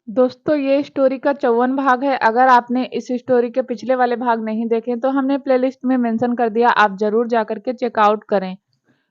दोस्तों ये स्टोरी का 54 भाग है। अगर आपने इस स्टोरी के पिछले वाले भाग नहीं देखे तो हमने प्लेलिस्ट में मेंशन कर दिया, आप जरूर जाकर के चेकआउट करें।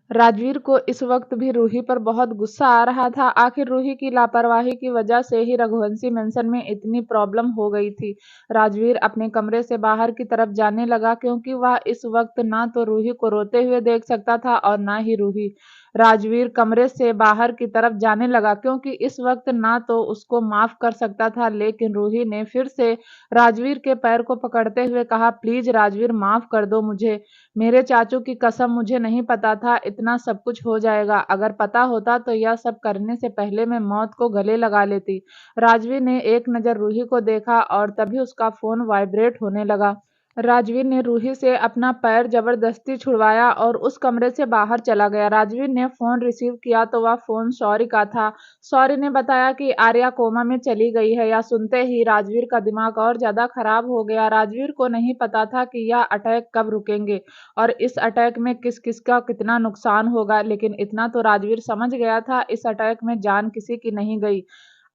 राजवीर को इस वक्त भी रूही पर बहुत गुस्सा आ रहा था। आखिर रूही की लापरवाही की वजह से ही रघुवंशी मेंशन में इतनी प्रॉब्लम हो गई थी। राजवीर अपने कमरे से बाहर की तरफ जाने लगा क्योंकि वह इस वक्त ना तो रूही को रोते हुए देख सकता था और ना ही रूही। राजवीर कमरे से बाहर की तरफ जाने लगा क्योंकि इस वक्त ना तो उसको माफ कर सकता था, लेकिन रूही ने फिर से राजवीर के पैर को पकड़ते हुए कहा, प्लीज राजवीर माफ कर दो मुझे। मेरे चाचू की कसम मुझे नहीं पता था इतना सब कुछ हो जाएगा। अगर पता होता तो यह सब करने से पहले मैं मौत को गले लगा लेती। राजवीर ने एक नजर रूही को देखा और तभी उसका फोन वाइब्रेट होने लगा। राजवीर ने रूही से अपना पैर जबरदस्ती छुड़वाया और उस कमरे से बाहर चला गया। राजवीर ने फोन रिसीव किया तो वह फोन शौर्य का था। शौर्य ने बताया कि आर्या कोमा में चली गई है। यह सुनते ही राजवीर का दिमाग और ज्यादा खराब हो गया। राजवीर को नहीं पता था कि यह अटैक कब रुकेंगे और इस अटैक में किस किस का कितना नुकसान होगा, लेकिन इतना तो राजवीर समझ गया था, इस अटैक में जान किसी की नहीं गई।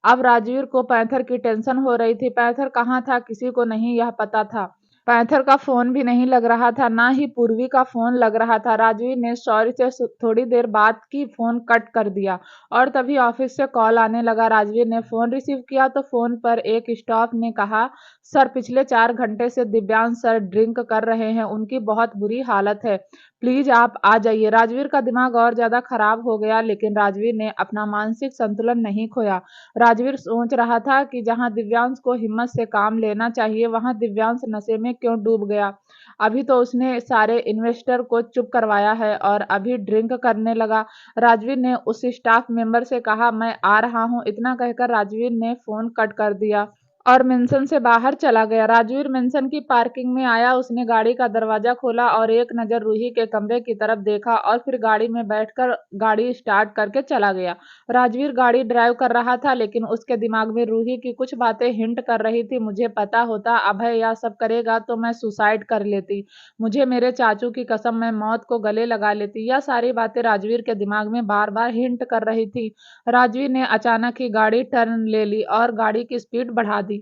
अब राजवीर को पैंथर की टेंशन हो रही थी। पैंथर कहाँ था किसी को नहीं यह पता था। पैंथर का फोन भी नहीं लग रहा था, ना ही पूर्वी का फोन लग रहा था। राजवीर ने शौर्य से थोड़ी देर बाद की फोन कट कर दिया और तभी ऑफिस से कॉल आने लगा। राजवीर ने फोन रिसीव किया तो फोन पर एक स्टाफ ने कहा, सर पिछले 4 घंटे से दिव्यांश सर ड्रिंक कर रहे हैं, उनकी बहुत बुरी हालत है, प्लीज आप आ जाइए। राजवीर का दिमाग और ज्यादा खराब हो गया, लेकिन राजवीर ने अपना मानसिक संतुलन नहीं खोया। राजवीर सोच रहा था कि जहां दिव्यांश को हिम्मत से काम लेना चाहिए वहां दिव्यांश नशे में क्यों डूब गया। अभी तो उसने सारे इन्वेस्टर को चुप करवाया है और अभी ड्रिंक करने लगा। राजवीर ने उस स्टाफ मेंबर से कहा, मैं आ रहा हूं। इतना कहकर राजवीर ने फोन कट कर दिया और मेंशन से बाहर चला गया। राजवीर मेंशन की पार्किंग में आया, उसने गाड़ी का दरवाजा खोला और एक नजर रूही के कमरे की तरफ देखा और फिर गाड़ी में बैठकर गाड़ी स्टार्ट करके चला गया। राजवीर गाड़ी ड्राइव कर रहा था, लेकिन उसके दिमाग में रूही की कुछ बातें हिंट कर रही थी। मुझे पता होता अभय यह सब करेगा तो मैं सुसाइड कर लेती, मुझे मेरे चाचू की कसम मैं मौत को गले लगा लेती। यह सारी बातें राजवीर के दिमाग में बार बार हिंट कर रही थी। राजवीर ने अचानक ही गाड़ी टर्न ले ली और गाड़ी की स्पीड बढ़ा दी।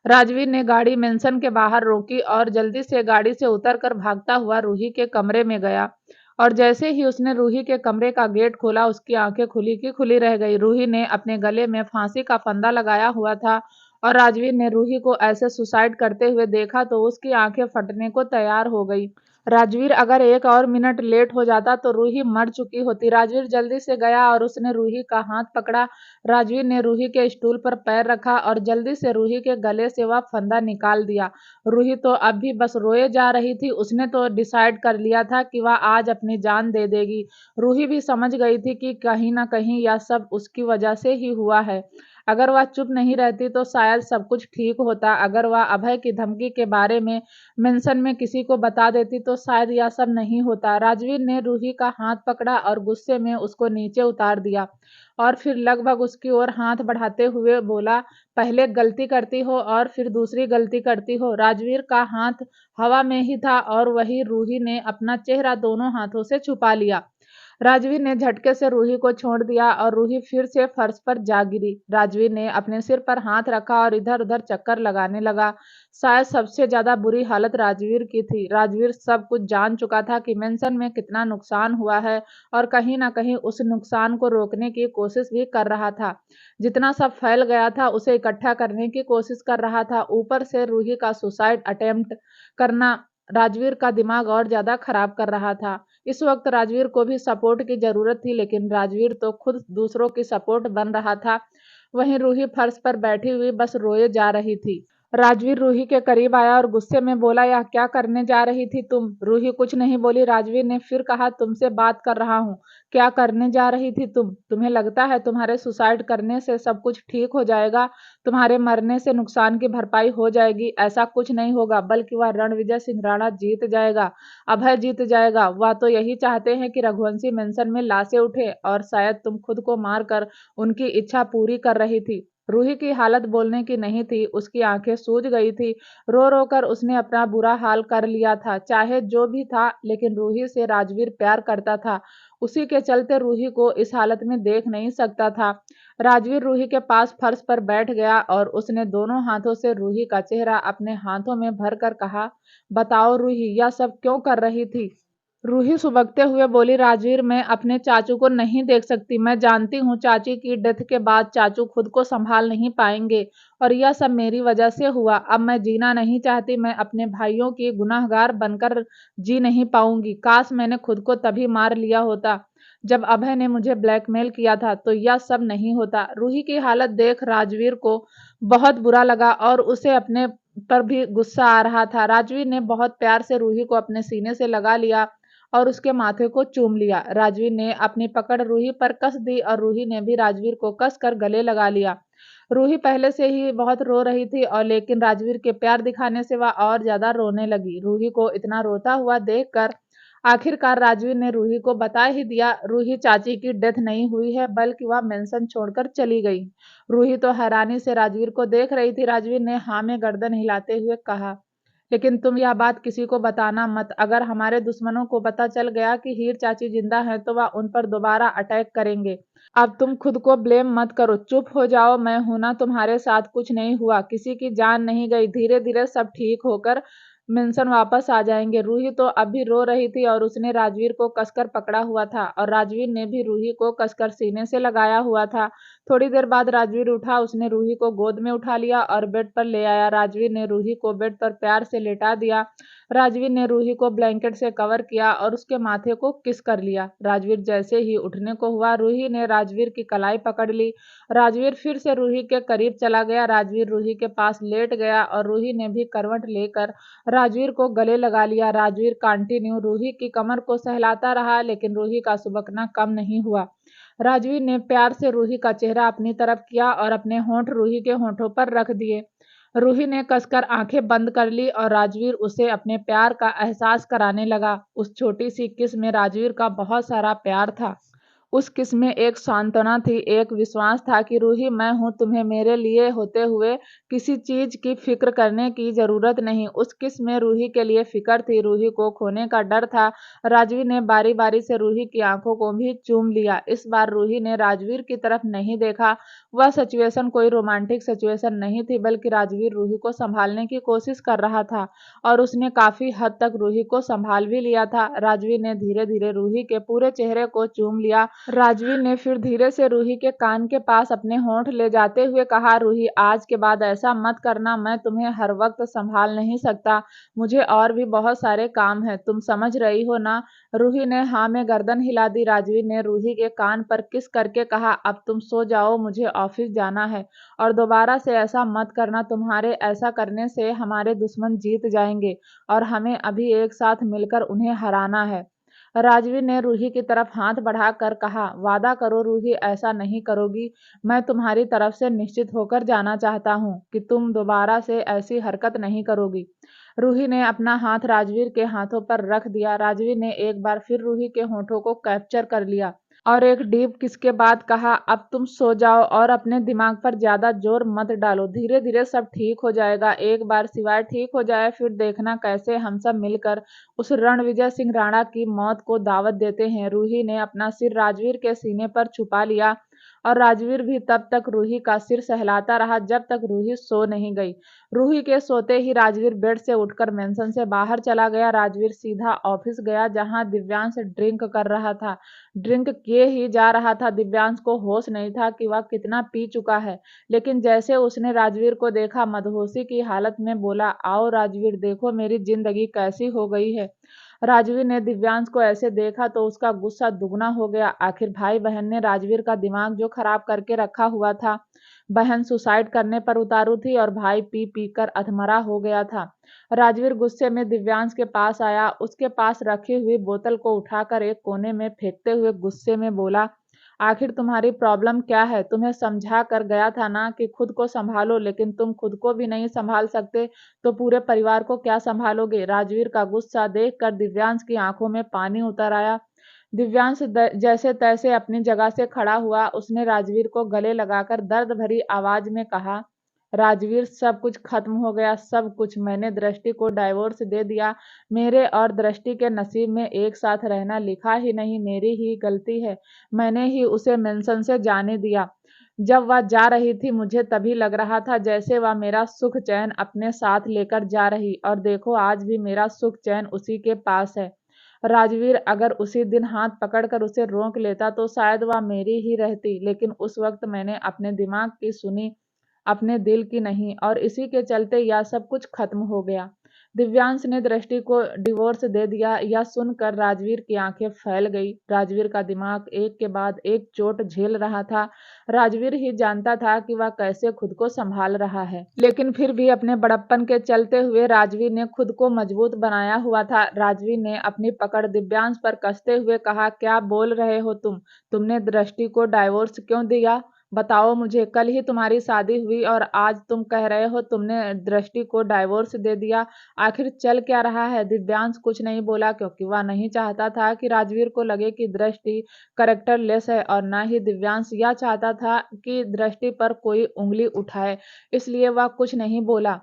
राजवीर ने गाड़ी मेंशन के बाहर रोकी और जल्दी से गाड़ी से उतरकर भागता हुआ रूही के कमरे में गया। और जैसे ही उसने रूही के कमरे का गेट खोला उसकी आंखें खुली की खुली रह गई। रूही ने अपने गले में फांसी का फंदा लगाया हुआ था और राजवीर ने रूही को ऐसे सुसाइड करते हुए देखा तो उसकी आंखें फटने को तैयार हो गई। राजवीर अगर एक और मिनट लेट हो जाता तो रूही मर चुकी होती। राजवीर जल्दी से गया और उसने रूही का हाथ पकड़ा। राजवीर ने रूही के स्टूल पर पैर रखा और जल्दी से रूही के गले से वह फंदा निकाल दिया। रूही तो अब भी बस रोए जा रही थी। उसने तो डिसाइड कर लिया था कि वह आज अपनी जान दे देगी। रूही भी समझ गई थी कि कहीं ना कहीं यह सब उसकी वजह से ही हुआ है। अगर वह चुप नहीं रहती तो शायद सब कुछ ठीक होता। अगर वह अभय की धमकी के बारे में मेंशन में किसी को बता देती तो शायद यह सब नहीं होता। राजवीर ने रूही का हाथ पकड़ा और गुस्से में उसको नीचे उतार दिया और फिर लगभग उसकी ओर हाथ बढ़ाते हुए बोला, पहले गलती करती हो और फिर दूसरी गलती करती हो। राजवीर का हाथ हवा में ही था और वही रूही ने अपना चेहरा दोनों हाथों से छुपा लिया। राजवीर ने झटके से रूही को छोड़ दिया और रूही फिर से फर्श पर जा गिरी। राजवीर ने अपने सिर पर हाथ रखा और इधर उधर चक्कर लगाने लगा। शायद सबसे ज्यादा बुरी हालत राजवीर की थी। राजवीर सब कुछ जान चुका था कि मेंशन में कितना नुकसान हुआ है और कहीं ना कहीं उस नुकसान को रोकने की कोशिश भी कर रहा था। जितना सब फैल गया था उसे इकट्ठा करने की कोशिश कर रहा था। ऊपर से रूही का सुसाइड अटेम्प्ट करना राजवीर का दिमाग और ज्यादा खराब कर रहा था। इस वक्त राजवीर को भी सपोर्ट की जरूरत थी, लेकिन राजवीर तो खुद दूसरों की सपोर्ट बन रहा था। वहीं रूही फर्श पर बैठी हुई बस रोए जा रही थी। राजवीर रूही के करीब आया और गुस्से में बोला, यह क्या करने जा रही थी तुम? रूही कुछ नहीं बोली। राजवीर ने फिर कहा, तुमसे बात कर रहा हूँ, क्या करने जा रही थी तुम? तुम्हें लगता है तुम्हारे सुसाइड करने से सब कुछ ठीक हो जाएगा, तुम्हारे मरने से नुकसान की भरपाई हो जाएगी? ऐसा कुछ नहीं होगा, बल्कि वह रणविजय सिंह राणा जीत जाएगा, अभय जीत जाएगा। वह तो यही चाहते हैं कि रघुवंशी मेंशन में लाशें उठे और शायद तुम खुद को मारकर उनकी इच्छा पूरी कर रही थी। रूही की हालत बोलने की नहीं थी, उसकी आंखें सूज गई थी। रो रो कर उसने अपना बुरा हाल कर लिया था। चाहे जो भी था, लेकिन रूही से राजवीर प्यार करता था। उसी के चलते रूही को इस हालत में देख नहीं सकता था। राजवीर रूही के पास फर्श पर बैठ गया और उसने दोनों हाथों से रूही का चेहरा अपने हाथों में भरकर कहा, बताओ रूही, यह सब क्यों कर रही थी? रूही सुबकते हुए बोली, राजवीर, मैं अपने चाचू को नहीं देख सकती। मैं जानती हूँ चाची की डेथ के बाद चाचू खुद को संभाल नहीं पाएंगे और यह सब मेरी वजह से हुआ। अब मैं जीना नहीं चाहती। मैं अपने भाइयों की गुनहगार बनकर जी नहीं पाऊंगी। काश मैंने खुद को तभी मार लिया होता जब अभय ने मुझे ब्लैकमेल किया था, तो यह सब नहीं होता। रूही की हालत देख राजवीर को बहुत बुरा लगा और उसे अपने पर भी गुस्सा आ रहा था। राजवीर ने बहुत प्यार से रूही को अपने सीने से लगा लिया और उसके माथे को चूम लिया। राजवीर ने अपनी पकड़ रूही पर कस दी और रूही ने भी राजवीर को कस कर गले लगा लिया। रूही पहले से ही बहुत रो रही थी और लेकिन राजवीर के प्यार दिखाने से वह और ज्यादा रोने लगी। रूही को इतना रोता हुआ देखकर आखिरकार राजवीर ने रूही को बता ही दिया, रूही चाची की डेथ नहीं हुई है, बल्कि वह मेंशन छोड़कर चली गई। रूही तो हैरानी से राजवीर को देख रही थी। राजवीर ने हाँ में गर्दन हिलाते हुए कहा, लेकिन तुम यह बात किसी को बताना मत। अगर हमारे दुश्मनों को पता चल गया कि हीर चाची जिंदा है तो वह उन पर दोबारा अटैक करेंगे। अब तुम खुद को ब्लेम मत करो, चुप हो जाओ। मैं हूं ना, तुम्हारे साथ कुछ नहीं हुआ, किसी की जान नहीं गई। धीरे धीरे सब ठीक होकर मेंशन वापस आ जाएंगे। रूही तो अभी रो रही थी और उसने राजवीर को कसकर पकड़ा हुआ था और राजवीर ने भी रूही को कसकर सीने से लगाया हुआ था। थोड़ी देर बाद राजवीर उठा, उसने रूही को गोद में उठा लिया और बेड पर ले आया। राजवीर ने रूही को बेड पर प्यार से लेटा दिया। राजवीर ने रूही को ब्लैंकेट से कवर किया और उसके माथे को किस कर लिया। राजवीर जैसे ही उठने को हुआ, रूही ने राजवीर की कलाई पकड़ ली। राजवीर फिर से रूही के करीब चला गया। राजवीर रूही के पास लेट गया और रूही ने भी करवट लेकर राजवीर को गले लगा लिया। राजवीर कंटिन्यू रूही की कमर को सहलाता रहा, लेकिन रूही का सुबकना कम नहीं हुआ। राजवीर ने प्यार से रूही का चेहरा अपनी तरफ किया और अपने होंठ रूही के होंठों पर रख दिए। रूही ने कसकर आंखें बंद कर ली और राजवीर उसे अपने प्यार का एहसास कराने लगा। उस छोटी सी किस में राजवीर का बहुत सारा प्यार था। उस किस में एक सांत्वना थी, एक विश्वास था कि रूही, मैं हूं, तुम्हें मेरे लिए होते हुए किसी चीज की फिक्र करने की जरूरत नहीं। उस किस में रूही के लिए फिक्र थी, रूही को खोने का डर था। राजवीर ने बारी बारी से रूही की आंखों को भी चूम लिया। इस बार रूही ने राजवीर की तरफ नहीं देखा। वह सिचुएशन कोई रोमांटिक सिचुएशन नहीं थी, बल्कि राजवीर रूही को संभालने की कोशिश कर रहा था और उसने काफी हद तक रूही को संभाल भी लिया था। राजवीर ने धीरे धीरे रूही के पूरे चेहरे को चूम लिया। राजवीर ने फिर धीरे से रूही के कान के पास अपने होंठ ले जाते हुए कहा, रूही, आज के बाद ऐसा मत करना। मैं तुम्हें हर वक्त संभाल नहीं सकता, मुझे और भी बहुत सारे काम है, तुम समझ रही हो ना? रूही ने हाँ में गर्दन हिला दी। राजवीर ने रूही के कान पर किस करके कहा, अब तुम सो जाओ, मुझे ऑफिस जाना है और दोबारा से ऐसा मत करना। तुम्हारे ऐसा करने से हमारे दुश्मन जीत जाएंगे और हमें अभी एक साथ मिलकर उन्हें हराना है। राजवीर ने रूही की तरफ हाथ बढ़ाकर कहा, वादा करो रूही, ऐसा नहीं करोगी। मैं तुम्हारी तरफ से निश्चित होकर जाना चाहता हूँ कि तुम दोबारा से ऐसी हरकत नहीं करोगी। रूही ने अपना हाथ राजवीर के हाथों पर रख दिया। राजवीर ने एक बार फिर रूही के होठों को कैप्चर कर लिया और एक डीप किस के बाद कहा, अब तुम सो जाओ और अपने दिमाग पर ज्यादा जोर मत डालो, धीरे धीरे सब ठीक हो जाएगा। एक बार सिवाय ठीक हो जाए, फिर देखना कैसे हम सब मिलकर उस रणविजय सिंह राणा की मौत को दावत देते हैं। रूही ने अपना सिर राजवीर के सीने पर छुपा लिया और राजवीर भी तब तक रूही का सिर सहलाता रहा जब तक रूही सो नहीं गई। रूही के सोते ही राजवीर बेड से उठकर मेंशन से बाहर चला गया। राजवीर सीधा ऑफिस गया, जहां दिव्यांश ड्रिंक कर रहा था। ड्रिंक किए ही जा रहा था। दिव्यांश को होश नहीं था कि वह कितना पी चुका है, लेकिन जैसे उसने राजवीर को देखा, मदहोशी की हालत में बोला, आओ राजवीर, देखो मेरी जिंदगी कैसी हो गई है। राजवीर ने दिव्यांश को ऐसे देखा तो उसका गुस्सा दुगना हो गया। आखिर भाई बहन ने राजवीर का दिमाग जो खराब करके रखा हुआ था। बहन सुसाइड करने पर उतारू थी और भाई पी पी कर अधमरा हो गया था। राजवीर गुस्से में दिव्यांश के पास आया। उसके पास रखी हुई बोतल को उठाकर एक कोने में फेंकते हुए गुस्से में बोला, आखिर तुम्हारी प्रॉब्लम क्या है? तुम्हें समझा कर गया था ना कि खुद को संभालो, लेकिन तुम खुद को भी नहीं संभाल सकते तो पूरे परिवार को क्या संभालोगे? राजवीर का गुस्सा देखकर दिव्यांश की आंखों में पानी उतर आया। दिव्यांश जैसे तैसे अपनी जगह से खड़ा हुआ। उसने राजवीर को गले लगाकर दर्द भरी आवाज में कहा, राजवीर, सब कुछ खत्म हो गया, सब कुछ। मैंने दृष्टि को डाइवोर्स दे दिया। मेरे और दृष्टि के नसीब में एक साथ रहना लिखा ही नहीं, मेरी ही गलती है। मैंने ही उसे मेंशन से जाने दिया। जब वह जा रही थी मुझे तभी लग रहा था जैसे वह मेरा सुख चैन अपने साथ लेकर जा रही, और देखो आज भी मेरा सुख चैन उसी के पास है। राजवीर अगर उसी दिन हाथ पकड़कर उसे रोक लेता तो शायद वह मेरी ही रहती, लेकिन उस वक्त मैंने अपने दिमाग की सुनी, अपने दिल की नहीं, और इसी के चलते यह सब कुछ खत्म हो गया। दिव्यांश ने दृष्टि को डिवोर्स दे दिया, यह सुनकर राजवीर की आंखें फैल गई। राजवीर का दिमाग एक के बाद एक चोट झेल रहा था। राजवीर ही जानता था कि वह कैसे खुद को संभाल रहा है, लेकिन फिर भी अपने बड़प्पन के चलते हुए राजवीर ने खुद को मजबूत बनाया हुआ था। राजवीर ने अपनी पकड़ दिव्यांश पर कसते हुए कहा, क्या बोल रहे हो तुमने दृष्टि को डाइवोर्स क्यों दिया? बताओ मुझे, कल ही तुम्हारी शादी हुई और आज तुम कह रहे हो तुमने दृष्टि को डाइवोर्स दे दिया। आखिर चल क्या रहा है? दिव्यांश कुछ नहीं बोला क्योंकि वह नहीं चाहता था कि राजवीर को लगे कि दृष्टि कैरेक्टरलेस है, और न ही दिव्यांश यह चाहता था कि दृष्टि पर कोई उंगली उठाए, इसलिए वह कुछ नहीं बोला,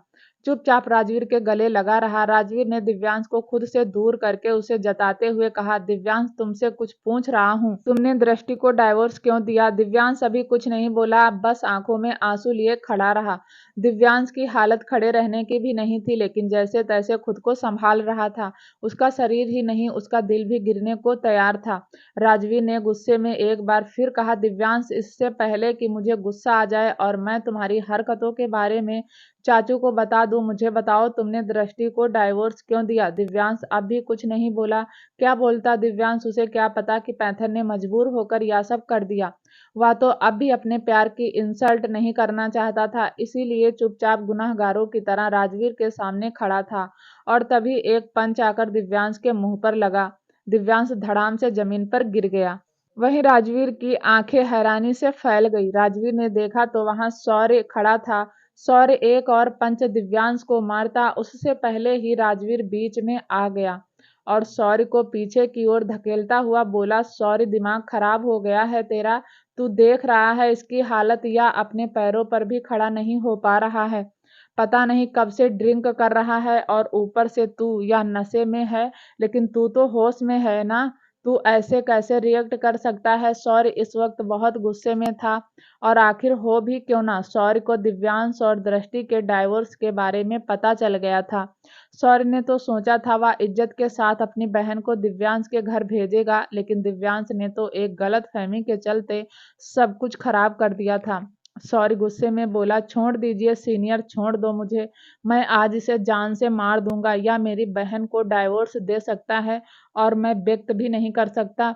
चुपचाप राजवीर के गले लगा रहा। राजवीर ने दिव्यांश को खुद से दूर करके उसे जताते हुए कहा, दिव्यांश तुमसे कुछ पूछ रहा हूँ, तुमने दृष्टि को डाइवोर्स क्यों दिया? दिव्यांश अभी कुछ नहीं बोला, बस आंखों में आंसू लिए खड़ा रहा। दिव्यांश की हालत खड़े रहने की भी नहीं थी, लेकिन जैसे तैसे खुद को संभाल रहा था। उसका शरीर ही नहीं, उसका दिल भी गिरने को तैयार था। राजवीर ने गुस्से में एक बार फिर कहा, दिव्यांश इससे पहले कि मुझे गुस्सा आ जाए और मैं तुम्हारी हरकतों के बारे में चाचू को बता दूं, मुझे बताओ तुमने दृष्टि को डाइवोर्स क्यों दिया? दिव्यांश अब भी कुछ नहीं बोला। क्या बोलता दिव्यांश? उसे क्या पता कि पैंथर ने मजबूर होकर यह सब कर दिया। वह तो अब भी अपने प्यार की इंसल्ट नहीं करना चाहता था, इसीलिए चुपचाप गुनहगारों की तरह राजवीर के सामने खड़ा था। और तभी एक पंच आकर दिव्यांश के मुंह पर लगा। दिव्यांश धड़ाम से जमीन पर गिर गया। वहीं राजवीर की आंखें हैरानी से फैल गई। राजवीर ने देखा तो वहां शौर्य खड़ा था। शौर्य एक और पंच दिव्यांश को मारता, उससे पहले ही राजवीर बीच में आ गया और शौर्य को पीछे की ओर धकेलता हुआ बोला, शौर्य दिमाग खराब हो गया है तेरा? तू देख रहा है इसकी हालत, या अपने पैरों पर भी खड़ा नहीं हो पा रहा है। पता नहीं कब से ड्रिंक कर रहा है और ऊपर से तू या नशे में है, लेकिन तू तो होश में है ना? तू ऐसे कैसे रिएक्ट कर सकता है? शौर्य इस वक्त बहुत गुस्से में था, और आखिर हो भी क्यों ना, शौर्य को दिव्यांश और दृष्टि के डाइवोर्स के बारे में पता चल गया था। शौर्य ने तो सोचा था वह इज्जत के साथ अपनी बहन को दिव्यांश के घर भेजेगा, लेकिन दिव्यांश ने तो एक गलत फहमी के चलते सब कुछ खराब कर दिया था। शौर्य गुस्से में बोला, छोड़ दीजिए सीनियर, छोड़ दो मुझे, मैं आज इसे जान से मार दूंगा। या मेरी बहन को डाइवोर्स दे सकता है और मैं व्यक्त भी नहीं कर सकता।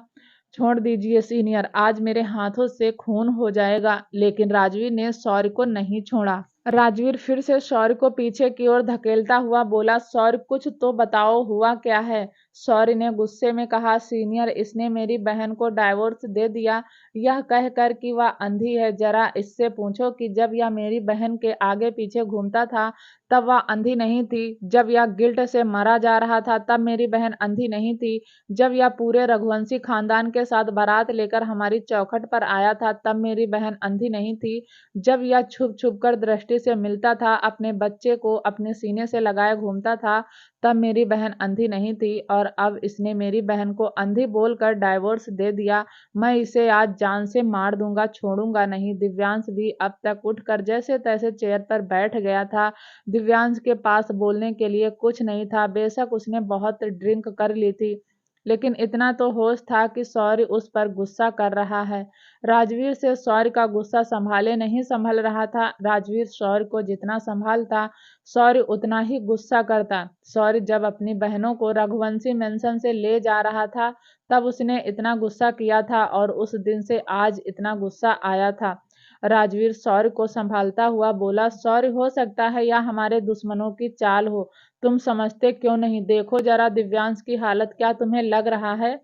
छोड़ दीजिए सीनियर, आज मेरे हाथों से खून हो जाएगा। लेकिन राजवीर ने शौर्य को नहीं छोड़ा। राजवीर फिर से शौर्य को पीछे की ओर धकेलता हुआ बोला, शौर्य कुछ तो बताओ, हुआ क्या है? शौर्य ने गुस्से में कहा, सीनियर इसने मेरी बहन को डाइवोर्स दे दिया, यह कहकर कि वह अंधी है। जरा इससे पूछो कि जब यह मेरी बहन के आगे पीछे घूमता था तब वह अंधी नहीं थी। जब यह गिल्ट से मरा जा रहा था तब मेरी बहन अंधी नहीं थी। जब यह पूरे रघुवंशी खानदान के साथ बारात लेकर हमारी चौखट पर आया था तब मेरी बहन अंधी नहीं थी। जब यह छुप छुप कर दृष्टि से मिलता था, अपने बच्चे को अपने सीने से लगाए घूमता था, तब मेरी बहन अंधी नहीं थी। और अब इसने मेरी बहन को अंधी बोलकर डाइवोर्स दे दिया। मैं इसे आज जान से मार दूंगा, छोड़ूंगा नहीं। दिव्यांश भी अब तक उठकर जैसे तैसे चेयर पर बैठ गया था। दिव्यांश के पास बोलने के लिए कुछ नहीं था। बेशक उसने बहुत ड्रिंक कर ली थी, लेकिन इतना तो होश था कि शौर्य उस पर गुस्सा कर रहा है। राजवीर से शौर्य का गुस्सा संभाले नहीं संभल रहा था। राजवीर शौर्य को जितना संभालता, शौर्य उतना ही गुस्सा करता। शौर्य जब अपनी बहनों को रघुवंशी मेंशन से ले जा रहा था तब उसने इतना गुस्सा किया था, और उस दिन से आज इतना गुस्सा आया था। राजवीर शौर्य को संभालता हुआ बोला, शौर्य हो सकता है यह हमारे दुश्मनों की चाल हो, तुम समझते क्यों नहीं? देखो जरा दिव्यांश की हालत, क्या तुम्हें लग रहा है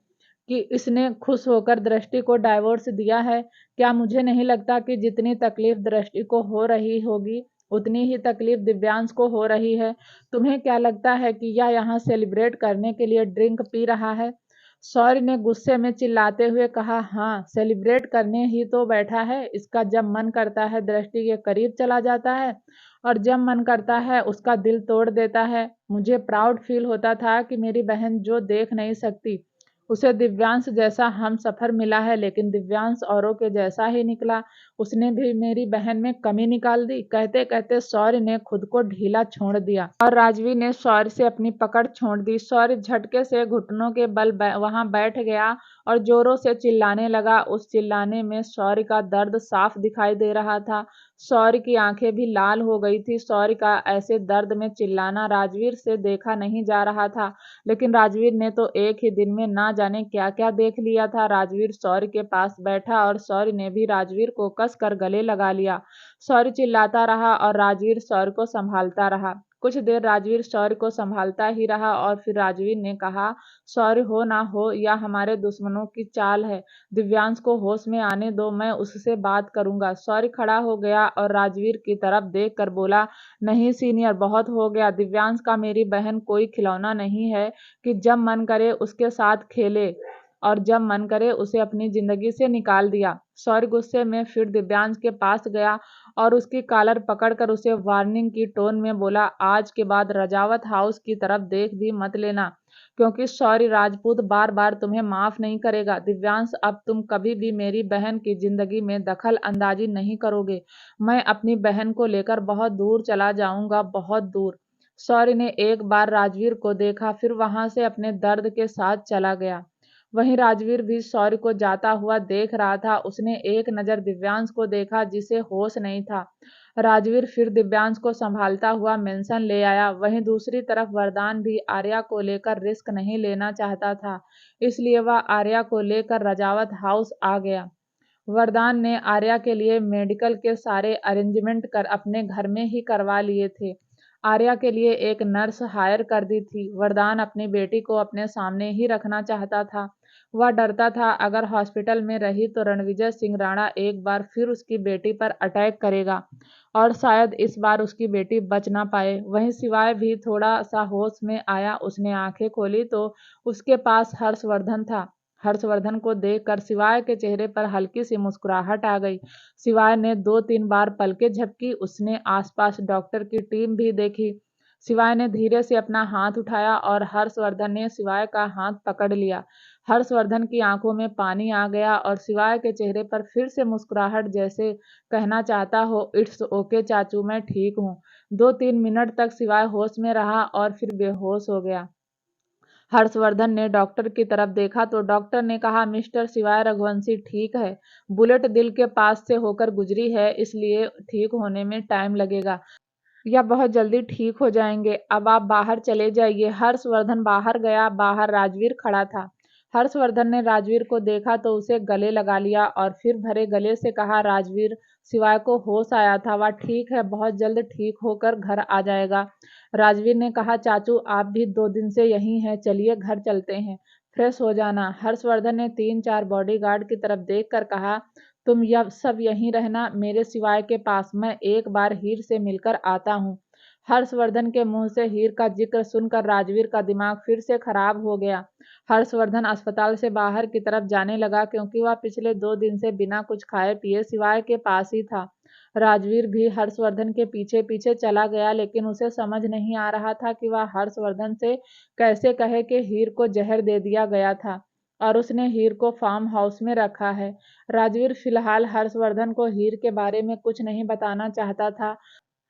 कि इसने खुश होकर दृष्टि को डाइवोर्स दिया है? क्या मुझे नहीं लगता कि जितनी तकलीफ दृष्टि को हो रही होगी उतनी ही तकलीफ दिव्यांश को हो रही है? तुम्हें क्या लगता है कि यह यहाँ सेलिब्रेट करने के लिए ड्रिंक पी रहा है? शौर्य ने गुस्से में चिल्लाते हुए कहा, हाँ सेलिब्रेट करने ही तो बैठा है। इसका जब मन करता है दृष्टि के करीब चला जाता है, और जब मन करता है उसका दिल तोड़ देता है। मुझे प्राउड फील होता था कि मेरी बहन जो देख नहीं सकती उसे दिव्यांश जैसा हमसफर मिला है, लेकिन दिव्यांश औरों के जैसा ही निकला। उसने भी मेरी बहन में कमी निकाल दी। कहते कहते शौर्य ने खुद को ढीला छोड़ दिया और राजवीर ने शौर्य से अपनी पकड़ छोड़ दी। शौर्य झटके से घुटनों के बल वहां बैठ गया और जोरों से चिल्लाने लगा। उस चिल्लाने में शौर्य का दर्द साफ दिखाई दे रहा था। शौर्य की आंखें भी लाल हो गई थी। शौर्य का ऐसे दर्द में चिल्लाना राजवीर से देखा नहीं जा रहा था, लेकिन राजवीर ने तो एक ही दिन में ना जाने क्या क्या देख लिया था। राजवीर शौर्य के पास बैठा और शौर्य ने भी राजवीर को कसकर गले लगा लिया। शौर्य चिल्लाता रहा और राजवीर शौर्य को संभालता रहा। कुछ देर राजवीर शौर्य को संभालता ही रहा और फिर राजवीर ने कहा, शौर्य हो ना हो या हमारे दुश्मनों की चाल है, दिव्यांश को होश में आने दो, मैं उससे बात करूंगा। शौर्य खड़ा हो गया और राजवीर की तरफ देख कर बोला, नहीं सीनियर, बहुत हो गया। दिव्यांश का मेरी बहन कोई खिलौना नहीं है कि जब मन करे उसके साथ खेले और जब मन करे उसे अपनी जिंदगी से निकाल दिया। शौर्य गुस्से में फिर दिव्यांश के पास गया और उसकी कॉलर पकड़कर उसे वार्निंग की टोन में बोला, आज के बाद रजावत हाउस की तरफ देख भी मत लेना, क्योंकि शौर्य राजपूत बार बार तुम्हें माफ नहीं करेगा। दिव्यांश, अब तुम कभी भी मेरी बहन की जिंदगी में दखल अंदाजी नहीं करोगे। मैं अपनी बहन को लेकर बहुत दूर चला जाऊंगा, बहुत दूर। शौर्य ने एक बार राजवीर को देखा, फिर वहां से अपने दर्द के साथ चला गया। वहीं राजवीर भी शौर्य को जाता हुआ देख रहा था। उसने एक नजर दिव्यांश को देखा जिसे होश नहीं था। राजवीर फिर दिव्यांश को संभालता हुआ मेंशन ले आया। वहीं दूसरी तरफ वरदान भी आर्या को लेकर रिस्क नहीं लेना चाहता था, इसलिए वह आर्या को लेकर रजावत हाउस आ गया। वरदान ने आर्या के लिए मेडिकल के सारे अरेंजमेंट कर अपने घर में ही करवा लिए थे। आर्या के लिए एक नर्स हायर कर दी थी। वरदान अपनी बेटी को अपने सामने ही रखना चाहता था। वह डरता था अगर हॉस्पिटल में रही तो रणविजय सिंह राणा एक बार फिर उसकी बेटी पर अटैक करेगा और शायद इस बार उसकी बेटी बच ना पाए। वहीं शिवाय भी थोड़ा सा होश में आया। उसने आंखें खोली तो उसके पास हर्षवर्धन था। हर्षवर्धन को देखकर शिवाय के चेहरे पर हल्की सी मुस्कुराहट आ गई। शिवाय ने 2-3 बार पलकें झपकी। उसने आसपास डॉक्टर की टीम भी देखी। शिवाय ने धीरे से अपना हाथ उठाया और हर्षवर्धन ने शिवाय का हाथ पकड़ लिया। हर्षवर्धन की आंखों में पानी आ गया और शिवाय के चेहरे पर फिर से मुस्कुराहट, जैसे कहना चाहता हो, इट्स ओके चाचू, मैं ठीक हूँ। 2-3 मिनट तक शिवाय होश में रहा और फिर बेहोश हो गया। हर्षवर्धन ने डॉक्टर की तरफ देखा तो डॉक्टर ने कहा, मिस्टर शिवाय रघुवंशी ठीक है, बुलेट दिल के पास से होकर गुजरी है, इसलिए ठीक होने में टाइम लगेगा या बहुत जल्दी ठीक हो जाएंगे। अब आप बाहर चले जाइए। हर्षवर्धन बाहर गया। बाहर राजवीर खड़ा था। हर्षवर्धन ने राजवीर को देखा तो उसे गले लगा लिया और फिर भरे गले से कहा, राजवीर, शिवाय को होश आया था, वह ठीक है, बहुत जल्द ठीक होकर घर आ जाएगा। राजवीर ने कहा, चाचू आप भी 2 दिन से यहीं हैं, चलिए घर चलते हैं, फ्रेश हो जाना। हर्षवर्धन ने 3-4 बॉडीगार्ड की तरफ देखकर कहा, तुम सब यहीं रहना मेरे शिवाय के पास, मैं एक बार हीर से मिलकर आता हूँ। हर्षवर्धन के मुंह से हीर का जिक्र सुनकर राजवीर का दिमाग फिर से खराब हो गया। हर्षवर्धन अस्पताल से बाहर की तरफ जाने लगा, क्योंकि वह पिछले 2 दिन से बिना कुछ खाए पिए शिवाय के पास ही था। राजवीर भी हर्षवर्धन के पीछे पीछे चला गया, लेकिन उसे समझ नहीं आ रहा था कि वह हर्षवर्धन से कैसे कहे कि हीर को जहर दे दिया गया था और उसने हीर को फार्म हाउस में रखा है। राजवीर फिलहाल हर्षवर्धन को हीर के बारे में कुछ नहीं बताना चाहता था।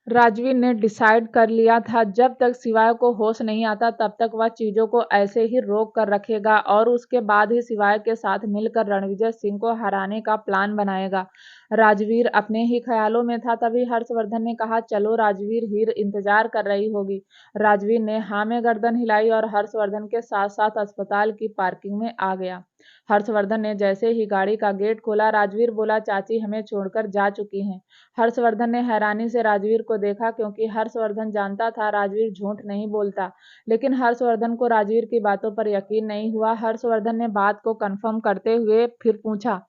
राजवीर ने डिसाइड कर लिया था, जब तक शिवाय को होश नहीं आता तब तक वह चीजों को ऐसे ही रोक कर रखेगा और उसके बाद ही शिवाय के साथ मिलकर रणविजय सिंह को हराने का प्लान बनाएगा। राजवीर अपने ही ख्यालों में था, तभी हर्षवर्धन ने कहा, चलो राजवीर, हीर इंतजार कर रही होगी। राजवीर ने हाँ में गर्दन हिलाई और हर्षवर्धन के साथ साथ अस्पताल की पार्किंग में आ गया। हर्षवर्धन ने जैसे ही गाड़ी का गेट खोला, राजवीर बोला, चाची हमें छोड़कर जा चुकी हैं। हर्षवर्धन ने हैरानी से राजवीर को देखा, क्योंकि हर्षवर्धन जानता था राजवीर झूठ नहीं बोलता, लेकिन हर्षवर्धन को राजवीर की बातों पर यकीन नहीं हुआ। हर्षवर्धन ने बात को कंफर्म करते हुए फिर पूछा,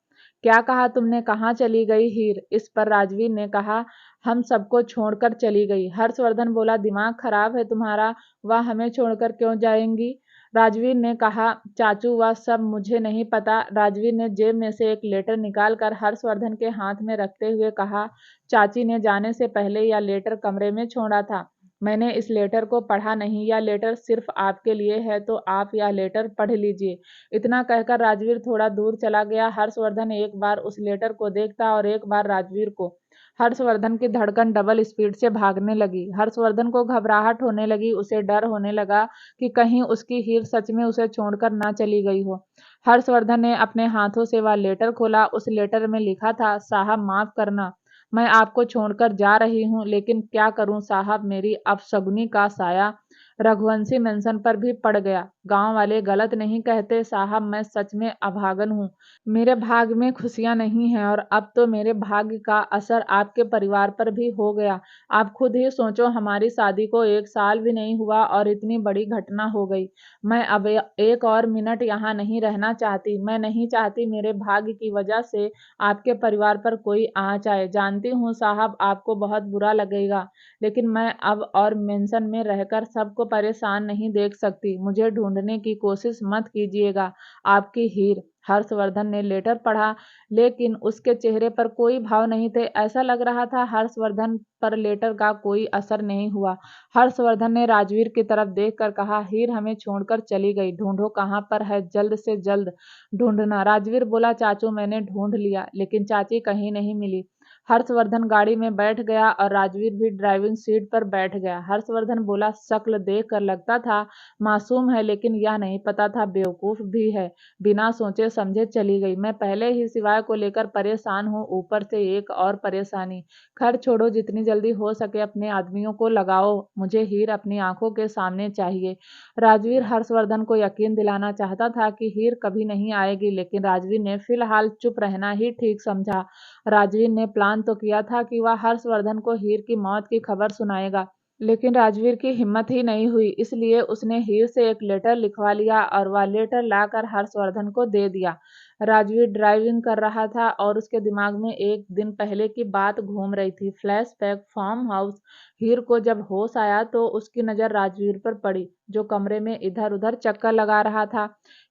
क्या कहा तुमने, कहाँ चली गई हीर? इस पर राजवीर ने कहा, हम सबको छोड़कर चली गई। हर्षवर्धन बोला, दिमाग खराब है तुम्हारा, वह हमें छोड़कर क्यों जाएंगी? राजवीर ने कहा, चाचू वह सब मुझे नहीं पता। राजवीर ने जेब में से एक लेटर निकालकर हर्षवर्धन के हाथ में रखते हुए कहा, चाची ने जाने से पहले यह लेटर कमरे में छोड़ा था। मैंने इस लेटर को पढ़ा नहीं, या लेटर सिर्फ आपके लिए है, तो आप यह लेटर पढ़ लीजिए। इतना कहकर राजवीर थोड़ा दूर चला गया। हर्षवर्धन एक बार उस लेटर को देखता और एक बार राजवीर को। हर्षवर्धन की धड़कन डबल स्पीड से भागने लगी। हर्षवर्धन को घबराहट होने लगी। उसे डर होने लगा कि कहीं उसकी हीर सच में उसे छोड़कर ना चली गई हो। हर्षवर्धन ने अपने हाथों से वह लेटर खोला। उस लेटर में लिखा था, साहब माफ करना, मैं आपको छोड़कर जा रही हूँ, लेकिन क्या करूँ साहब, मेरी अपशगुनी का साया रघुवंशी मेंशन पर भी पड़ गया। गांव वाले गलत नहीं कहते साहब, मैं सच में अभागन हूँ। मेरे भाग्य में खुशियां नहीं हैं, और अब तो मेरे भाग्य का असर आपके परिवार पर भी हो गया। आप खुद ही सोचो, हमारी शादी को 1 साल भी नहीं हुआ और इतनी बड़ी घटना हो गई। मैं अब एक और मिनट यहाँ नहीं रहना चाहती। मैं नहीं चाहती मेरे भाग्य की वजह से आपके परिवार पर कोई आँच आए। जानती हूँ साहब, आपको बहुत बुरा लगेगा, लेकिन मैं अब और मेंशन में रहकर सबको परेशान नहीं देख सकती। मुझे ढूंढने की कोशिश मत कीजिएगा। आपकी हीर। हर्षवर्धन ने लेटर पढ़ा, लेकिन उसके चेहरे पर कोई भाव नहीं थे। ऐसा लग रहा था हर्षवर्धन पर लेटर का कोई असर नहीं हुआ। हर्षवर्धन ने राजवीर की तरफ देखकर कहा, हीर हमें छोड़कर चली गई, ढूंढो कहाँ पर है, जल्द से जल्द ढूंढना। राजवीर बोला, चाचू मैंने ढूंढ लिया, लेकिन चाची कहीं नहीं मिली। हर्षवर्धन गाड़ी में बैठ गया और राजवीर भी ड्राइविंग सीट पर बैठ गया। हर्षवर्धन बोला, शक्ल देखकर लगता था मासूम है, लेकिन यह नहीं पता था बेवकूफ भी है। बिना सोचे समझे चली गई। मैं पहले ही सिवाय को लेकर परेशान हूँ, ऊपर से एक और परेशानी। खैर छोड़ो, जितनी जल्दी हो सके अपने आदमियों को लगाओ, मुझे हीर अपनी आंखों के सामने चाहिए। राजवीर हर्षवर्धन को यकीन दिलाना चाहता था कि हीर कभी नहीं आएगी, लेकिन राजवीर ने फिलहाल चुप रहना ही ठीक समझा। राजवीर ने प्लान तो किया था कि वह हर्षवर्धन को हीर की मौत की खबर सुनाएगा, लेकिन राजवीर की हिम्मत ही नहीं हुई। इसलिए उसने हीर से एक लेटर लिखवा लिया और वह लेटर लाकर हर्षवर्धन को दे दिया। राजवीर ड्राइविंग कर रहा था और उसके दिमाग में एक दिन पहले की बात घूम रही थी। Flashback, farm house. हीर को जब होश आया तो उसकी नजर राजवीर पर पड़ी, जो कमरे में इधर उधर चक्कर लगा रहा था।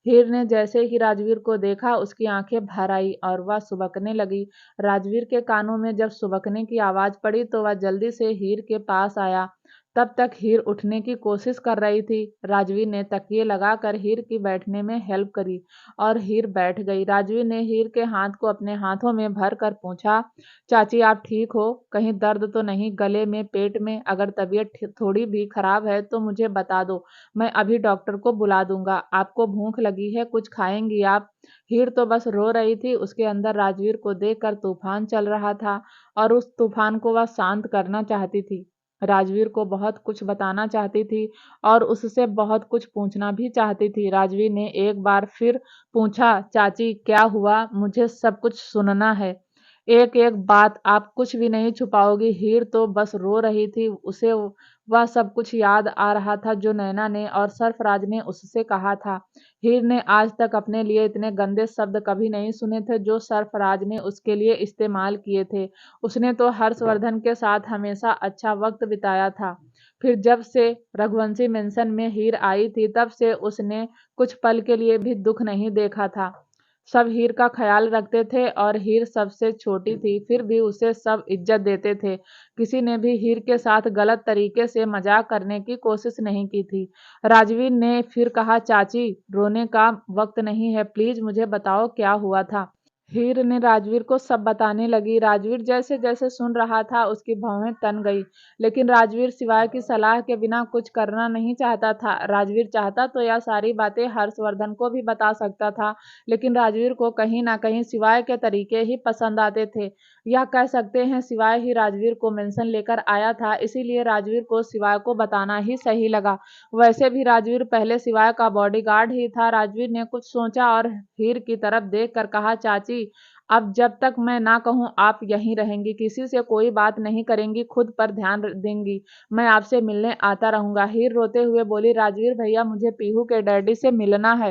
हीर ने जैसे ही राजवीर को देखा, उसकी आंखें भर आई और वह सुबकने लगी। राजवीर के कानों में जब सुबकने की आवाज पड़ी तो वह जल्दी से हीर के पास आया। तब तक हीर उठने की कोशिश कर रही थी। राजवीर ने तकिए लगाकर हीर की बैठने में हेल्प करी और हीर बैठ गई। राजवीर ने हीर के हाथ को अपने हाथों में भर कर पूछा, चाची आप ठीक हो? कहीं दर्द तो नहीं गले में, पेट में? अगर तबीयत थोड़ी भी खराब है तो मुझे बता दो, मैं अभी डॉक्टर को बुला दूंगा। आपको भूख लगी है, कुछ खाएंगी आप? हीर तो बस रो रही थी। उसके अंदर राजवीर को देखकर तूफान चल रहा था और उस तूफान को वह शांत करना चाहती थी। राजवीर को बहुत कुछ बताना चाहती थी और उससे बहुत कुछ पूछना भी चाहती थी। राजवीर ने एक बार फिर पूछा, चाची क्या हुआ? मुझे सब कुछ सुनना है, एक एक बात। आप कुछ भी नहीं छुपाओगी? हीर तो बस रो रही थी। उसे वह सब कुछ याद आ रहा था जो नैना ने और सरफराज ने उससे कहा था। हीर ने आज तक अपने लिए इतने गंदे शब्द कभी नहीं सुने थे जो सरफराज ने उसके लिए इस्तेमाल किए थे। उसने तो हर्षवर्धन के साथ हमेशा अच्छा वक्त बिताया था। फिर जब से रघुवंशी मेंशन में हीर आई थी, तब से उसने कुछ पल के लिए भी दुख नहीं देखा था। सब हीर का ख्याल रखते थे और हीर सबसे छोटी थी, फिर भी उसे सब इज्जत देते थे। किसी ने भी हीर के साथ गलत तरीके से मजाक करने की कोशिश नहीं की थी। राजवीर ने फिर कहा, चाची रोने का वक्त नहीं है, प्लीज मुझे बताओ क्या हुआ था। हीर ने राजवीर को सब बताने लगी। राजवीर जैसे जैसे सुन रहा था उसकी भौहें तन गई, लेकिन राजवीर सिवाय की सलाह के बिना कुछ करना नहीं चाहता था। राजवीर चाहता तो यह सारी बातें हर्षवर्धन को भी बता सकता था, लेकिन राजवीर को कहीं ना कहीं सिवाय के तरीके ही पसंद आते थे। यह कह सकते हैं सिवाय ही राजवीर को मेंशन लेकर आया था, इसीलिए राजवीर को सिवाय को बताना ही सही लगा। वैसे भी राजवीर पहले सिवाय का बॉडीगार्ड ही था। राजवीर ने कुछ सोचा और हीर की तरफ देख कर कहा, चाची अब जब तक मैं ना कहूँ आप यहीं रहेंगी, किसी से कोई बात नहीं करेंगी, खुद पर ध्यान देंगी, मैं आपसे मिलने आता रहूंगा। हीर रोते हुए बोली, राजवीर भैया मुझे पीहू के डैडी से मिलना है।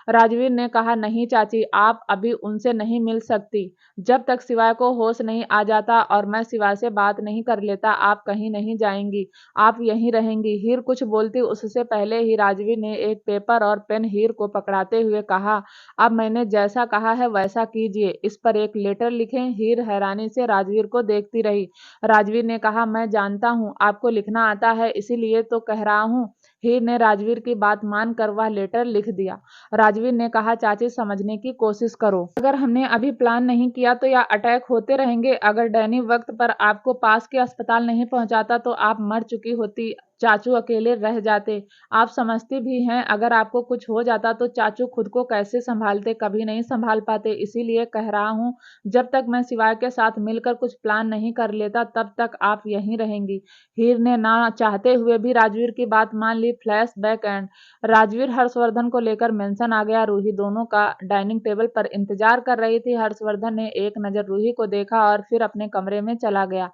राजवीर ने कहा, नहीं चाची, आप अभी उनसे नहीं मिल सकती। जब तक सिवाय को होश नहीं आ जाता और मैं सिवाय से बात नहीं कर लेता, आप कहीं नहीं जाएंगी, आप यहीं रहेंगी। हीर कुछ बोलती उससे पहले ही राजवीर ने एक पेपर और पेन हीर को पकड़ाते हुए कहा, अब मैंने जैसा कहा है वैसा कीजिए, इस पर एक लेटर लिखें। हीर हैरानी से राजवीर को देखती रही। राजवीर ने कहा, मैं जानता हूँ आपको लिखना आता है, इसीलिए तो कह रहा हूँ। हीर ने राजवीर की बात मानकर वह लेटर लिख दिया। राजवीर ने कहा, चाची समझने की कोशिश करो। अगर हमने अभी प्लान नहीं किया तो यह अटैक होते रहेंगे। अगर डैनी वक्त पर आपको पास के अस्पताल नहीं पहुंचाता तो आप मर चुकी होती। चाचू अकेले रह जाते। आप समझती भी हैं अगर आपको कुछ हो जाता तो चाचू खुद को कैसे संभालते, कभी नहीं संभाल पाते। इसीलिए कह रहा हूँ, जब तक मैं शिवाय के साथ मिलकर कुछ प्लान नहीं कर लेता तब तक आप यहीं रहेंगी। हीर ने ना चाहते हुए भी राजवीर की बात मान ली। Flashback and Rajveer Harshvardhan को लेकर मेंशन आ गया। रूही दोनों का डाइनिंग टेबल पर इंतजार कर रही थी। हर्षवर्धन ने एक नजर रूही को देखा और फिर अपने कमरे में चला गया।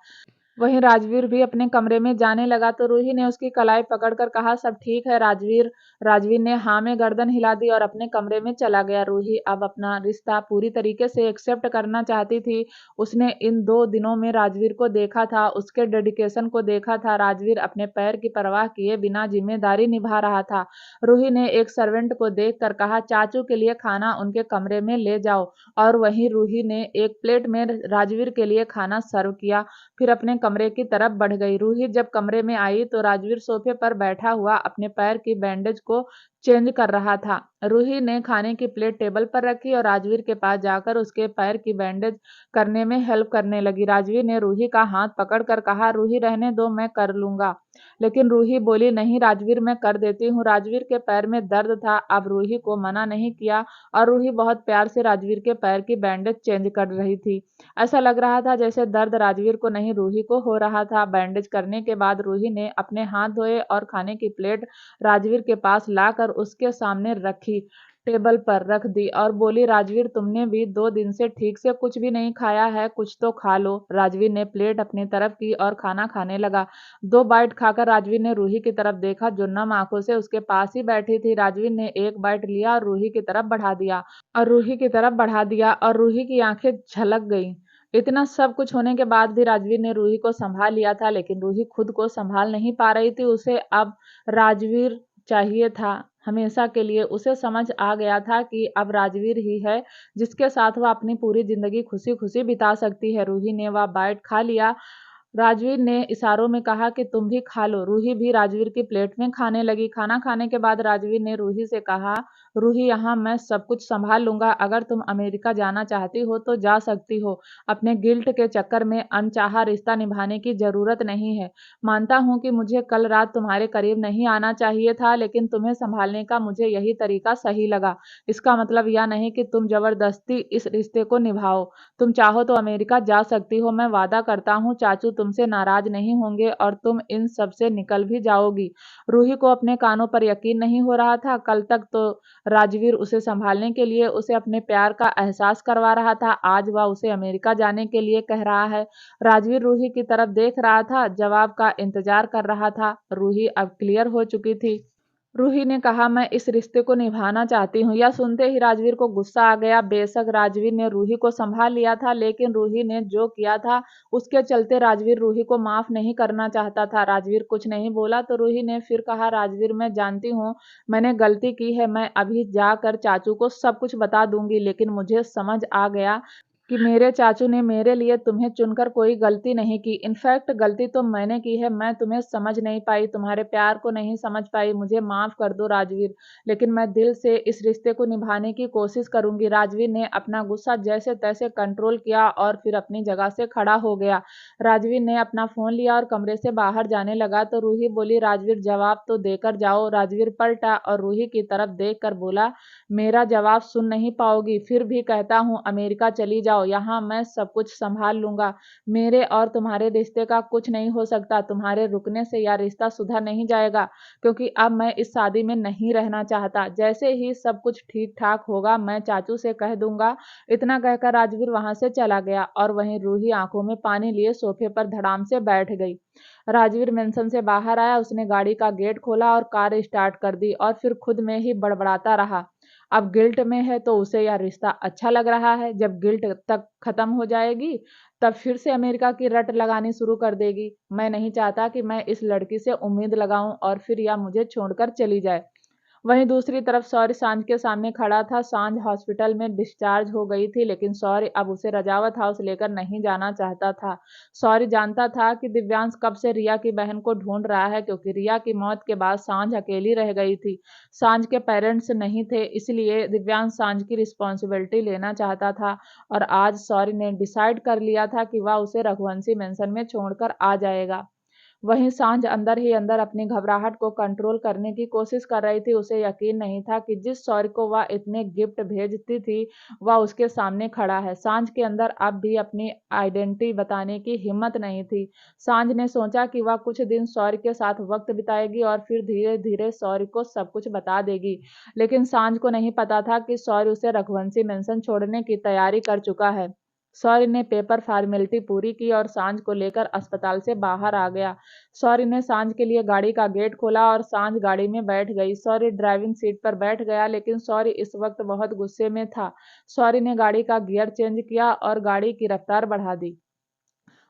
वहीं राजवीर भी अपने कमरे में जाने लगा तो रूही ने उसकी कलाई पकड़कर कहा, सब ठीक है राजवीर। राजवीर ने हाँ में गर्दन हिला दी और अपने कमरे में चला गया। रूही अब अपना रिश्ता पूरी तरीके से एक्सेप्ट करना चाहती थी। उसने इन 2 दिनों में राजवीर को देखा था, उसके डेडिकेशन को देखा था। राजवीर अपने पैर की परवाह किए बिना जिम्मेदारी निभा रहा था। रूही ने एक सर्वेंट को देखकर कहा, चाचू के लिए खाना उनके कमरे में ले जाओ। और वहीं रूही ने एक प्लेट में राजवीर के लिए खाना सर्व किया, फिर अपने कमरे की तरफ बढ़ गई। रूही जब कमरे में आई तो राजवीर सोफे पर बैठा हुआ अपने पैर की बैंडेज को चेंज कर रहा था। रूही ने खाने की प्लेट टेबल पर रखी और राजवीर के पास जाकर उसके पैर की बैंडेज करने में हेल्प करने लगी। राजवीर ने रूही का हाथ पकड़कर कहा, रूही रहने दो, मैं कर लूंगा। लेकिन रूही बोली, नहीं राजवीर, मैं कर देती हूँ। राजवीर के पैर में दर्द था। अब रूही को मना नहीं किया और रूही बहुत प्यार से राजवीर के पैर की बैंडेज चेंज कर रही थी। ऐसा लग रहा था जैसे दर्द राजवीर को नहीं रूही को हो रहा था। बैंडेज करने के बाद रूही ने अपने हाथ धोए और खाने की प्लेट राजवीर के पास लाकर उसके सामने रखी, टेबल पर रख दी और बोली, राजवीर तुमने भी 2 दिन से ठीक से कुछ भी नहीं खाया है, कुछ तो खा लो। राजवीर ने प्लेट अपनी तरफ की और खाना खाने लगा। 2 बाइट खाकर राजवीर ने रूही की तरफ देखा जो नम आंखों से उसके पास ही बैठी थी। राजवीर ने एक बाइट लिया और रूही की तरफ बढ़ा दिया और रूही की आंखें झलक गईं। इतना सब कुछ होने के बाद भी राजवीर ने रूही को संभाल लिया था, लेकिन रूही खुद को संभाल नहीं पा रही थी। उसे अब राजवीर चाहिए था हमेशा के लिए। उसे समझ आ गया था कि अब राजवीर ही है जिसके साथ वह अपनी पूरी जिंदगी खुशी खुशी बिता सकती है। रूही ने वह बाइट खा लिया। राजवीर ने इशारों में कहा कि तुम भी खा लो। रूही भी राजवीर की प्लेट में खाने लगी। खाना खाने के बाद राजवीर ने रूही से कहा, रूही यहाँ मैं सब कुछ संभाल लूंगा। अगर तुम अमेरिका जाना चाहती हो तो जा सकती हो। अपने गिल्ट के चक्कर में अनचाहा रिश्ता निभाने की जरूरत नहीं है। मानता हूँ कि मुझे कल रात तुम्हारे करीब नहीं आना चाहिए था, लेकिन तुम्हें संभालने का मुझे यही तरीका सही लगा। इसका मतलब यह नहीं कि तुम जबरदस्ती इस रिश्ते को निभाओ। तुम चाहो तो अमेरिका जा सकती हो। मैं वादा करता हूँ चाचू तुमसे नाराज नहीं होंगे और तुम इन सब से निकल भी जाओगी। रूही को अपने कानों पर यकीन नहीं हो रहा था। कल तक तो राजवीर उसे संभालने के लिए उसे अपने प्यार का एहसास करवा रहा था, आज वह उसे अमेरिका जाने के लिए कह रहा है। राजवीर रूही की तरफ देख रहा था, जवाब का इंतजार कर रहा था। रूही अब क्लियर हो चुकी थी। रूही ने कहा, मैं इस रिश्ते को निभाना चाहती हूँ। यह सुनते ही राजवीर को गुस्सा आ गया। बेशक राजवीर ने रूही को संभाल लिया था, लेकिन रूही ने जो किया था उसके चलते राजवीर रूही को माफ नहीं करना चाहता था। राजवीर कुछ नहीं बोला तो रूही ने फिर कहा, राजवीर मैं जानती हूँ मैंने गलती की है। मैं अभी जाकर चाचू को सब कुछ बता दूंगी, लेकिन मुझे समझ आ गया कि मेरे चाचू ने मेरे लिए तुम्हें चुनकर कोई गलती नहीं की। इनफैक्ट गलती तो मैंने की है। मैं तुम्हें समझ नहीं पाई, तुम्हारे प्यार को नहीं समझ पाई। मुझे माफ कर दो राजवीर, लेकिन मैं दिल से इस रिश्ते को निभाने की कोशिश करूंगी। राजवीर ने अपना गुस्सा जैसे तैसे कंट्रोल किया और फिर अपनी जगह से खड़ा हो गया। राजवीर ने अपना फोन लिया और कमरे से बाहर जाने लगा तो रूही बोली, राजवीर जवाब तो देकर जाओ। राजवीर पलटा और रूही की तरफ देखकर बोला, मेरा जवाब सुन नहीं पाओगी? फिर भी कहता हूँ अमेरिका चली जाओ, यहाँ मैं सब कुछ संभाल लूंगा। मेरे और तुम्हारे रिश्ते का कुछ नहीं हो सकता। तुम्हारे रुकने से यह रिश्ता सुधर नहीं जाएगा, क्योंकि अब मैं इस शादी में नहीं रहना चाहता। जैसे ही सब कुछ ठीक ठाक होगा मैं चाचू से कह दूंगा। इतना कहकर राजवीर वहां से चला गया और वहीं रूही आंखों में पानी लिए सोफे पर धड़ाम से बैठ गई। राजवीर मेंशन से बाहर आया, उसने गाड़ी का गेट खोला और कार स्टार्ट कर दी और फिर खुद में ही बड़बड़ाता रहा। अब गिल्ट में है तो उसे यह रिश्ता अच्छा लग रहा है। जब गिल्ट तक खत्म हो जाएगी तब फिर से अमेरिका की रट लगानी शुरू कर देगी। मैं नहीं चाहता कि मैं इस लड़की से उम्मीद लगाऊं और फिर यह मुझे छोड़कर चली जाए। वहीं दूसरी तरफ शौर्य सांझ के सामने खड़ा था। सांझ हॉस्पिटल में डिस्चार्ज हो गई थी, लेकिन शौर्य अब उसे रजावत हाउस लेकर नहीं जाना चाहता था। शौर्य जानता था कि दिव्यांश कब से रिया की बहन को ढूंढ रहा है, क्योंकि रिया की मौत के बाद सांझ अकेली रह गई थी। सांझ के पेरेंट्स नहीं थे, इसलिए दिव्यांश सांझ की रिस्पॉन्सिबिलिटी लेना चाहता था। और आज शौर्य ने डिसाइड कर लिया था कि वह उसे रघुवंशी मेंशन में छोड़कर आ जाएगा। वहीं सांझ अंदर ही अंदर अपनी घबराहट को कंट्रोल करने की कोशिश कर रही थी। उसे यकीन नहीं था कि जिस शौर्य को वह इतने गिफ्ट भेजती थी, वह उसके सामने खड़ा है। सांझ के अंदर अब भी अपनी आइडेंटिटी बताने की हिम्मत नहीं थी। सांझ ने सोचा कि वह कुछ दिन शौर्य के साथ वक्त बिताएगी और फिर धीरे धीरे शौर्य को सब कुछ बता देगी। लेकिन सांझ को नहीं पता था कि शौर्य उसे रघुवंशी मेंशन छोड़ने की तैयारी कर चुका है। शौर्य ने पेपर फॉर्मेलिटी पूरी की और सांझ को लेकर अस्पताल से बाहर आ गया। शौर्य ने सांझ के लिए गाड़ी का गेट खोला और सांझ गाड़ी में बैठ गई। शौर्य ड्राइविंग सीट पर बैठ गया, लेकिन शौर्य इस वक्त बहुत गुस्से में था। शौर्य ने गाड़ी का गियर चेंज किया और गाड़ी की रफ्तार बढ़ा दी।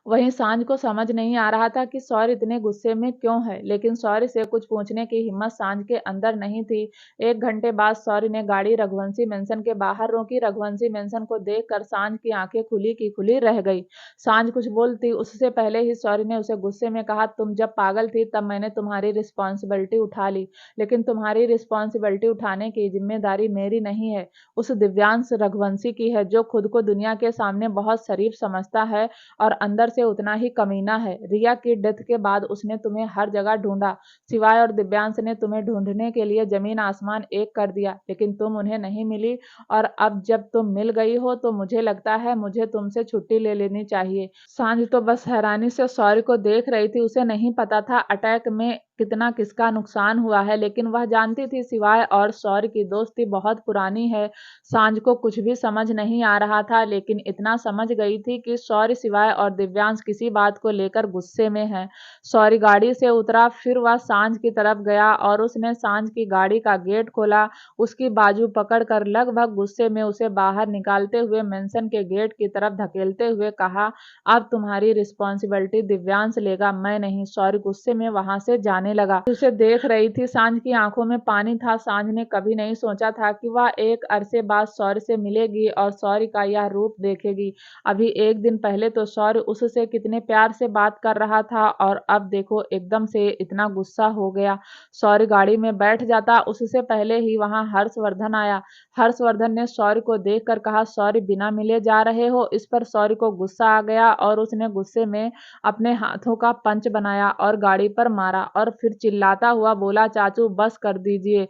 वहीं सांझ को समझ नहीं आ रहा था कि शौर्य इतने गुस्से में क्यों है, लेकिन शौर्य से कुछ पूछने की हिम्मत सांझ के अंदर नहीं थी। 1 घंटे बाद शौर्य ने गाड़ी रघुवंशी मेंशन के बाहर रोकी। रघुवंशी मेंशन को देखकर सांझ की आंखें खुली की खुली रह गई। सांझ कुछ बोलती उससे पहले ही शौर्य ने उसे गुस्से में कहा, तुम जब पागल थी तब मैंने तुम्हारी रिस्पॉन्सिबिलिटी उठा ली, लेकिन तुम्हारी रिस्पॉन्सिबिलिटी उठाने की जिम्मेदारी मेरी नहीं है, उस दिव्यांश रघुवंशी की है, जो खुद को दुनिया के सामने बहुत शरीफ समझता है और अंदर से उतना ही कमीना है। रिया की डेथ के बाद उसने तुम्हें हर जगह ढूंढा, सिवाय और दिव्यांश ने तुम्हें ढूंढने के लिए जमीन आसमान एक कर दिया, लेकिन तुम उन्हें नहीं मिली। और अब जब तुम मिल गई हो तो मुझे लगता है मुझे तुमसे छुट्टी ले लेनी चाहिए। सांझ तो बस हैरानी से शौर्य को देख रही थी। उसे नहीं पता था अटैक में कितना किसका नुकसान हुआ है, लेकिन वह जानती थी सिवाय और शौर्य की दोस्ती बहुत पुरानी है। सांझ को कुछ भी समझ नहीं आ रहा था, लेकिन इतना समझ गई थी कि शौर्य सिवाय और दिव्यांश किसी बात को लेकर गुस्से में है। शौर्य गाड़ी से उतरा, फिर वह सांझ की तरफ गया और उसने सांझ की गाड़ी का गेट खोला। उसकी बाजू पकड़कर लगभग गुस्से में उसे बाहर निकालते हुए मेंशन के गेट की तरफ धकेलते हुए कहा, अब तुम्हारी रिस्पॉन्सिबिलिटी दिव्यांश लेगा, मैं नहीं। शौर्य गुस्से में वहां से जाने लगा। उसे देख रही थी, सांझ की आंखों में पानी था। सांझ ने कभी नहीं सोचा था कि वह एक अरसे बाद शौर्य से मिलेगी और शौर्य का यह रूप देखेगी। अभी 1 दिन पहले तो शौर्य उससे कितने प्यार से बात कर रहा था, और अब देखो एकदम से इतना गुस्सा हो गया। शौर्य गाड़ी में बैठ जाता, उससे पहले ही वहां हर्षवर्धन आया। हर्षवर्धन ने शौर्य को देखकर कहा, शौर्य बिना मिले जा रहे हो। इस पर शौर्य को गुस्सा आ गया और उसने गुस्से में अपने हाथों का पंच बनाया और गाड़ी पर मारा और फिर चिल्लाता हुआ बोला, चाचू बस कर दीजिए,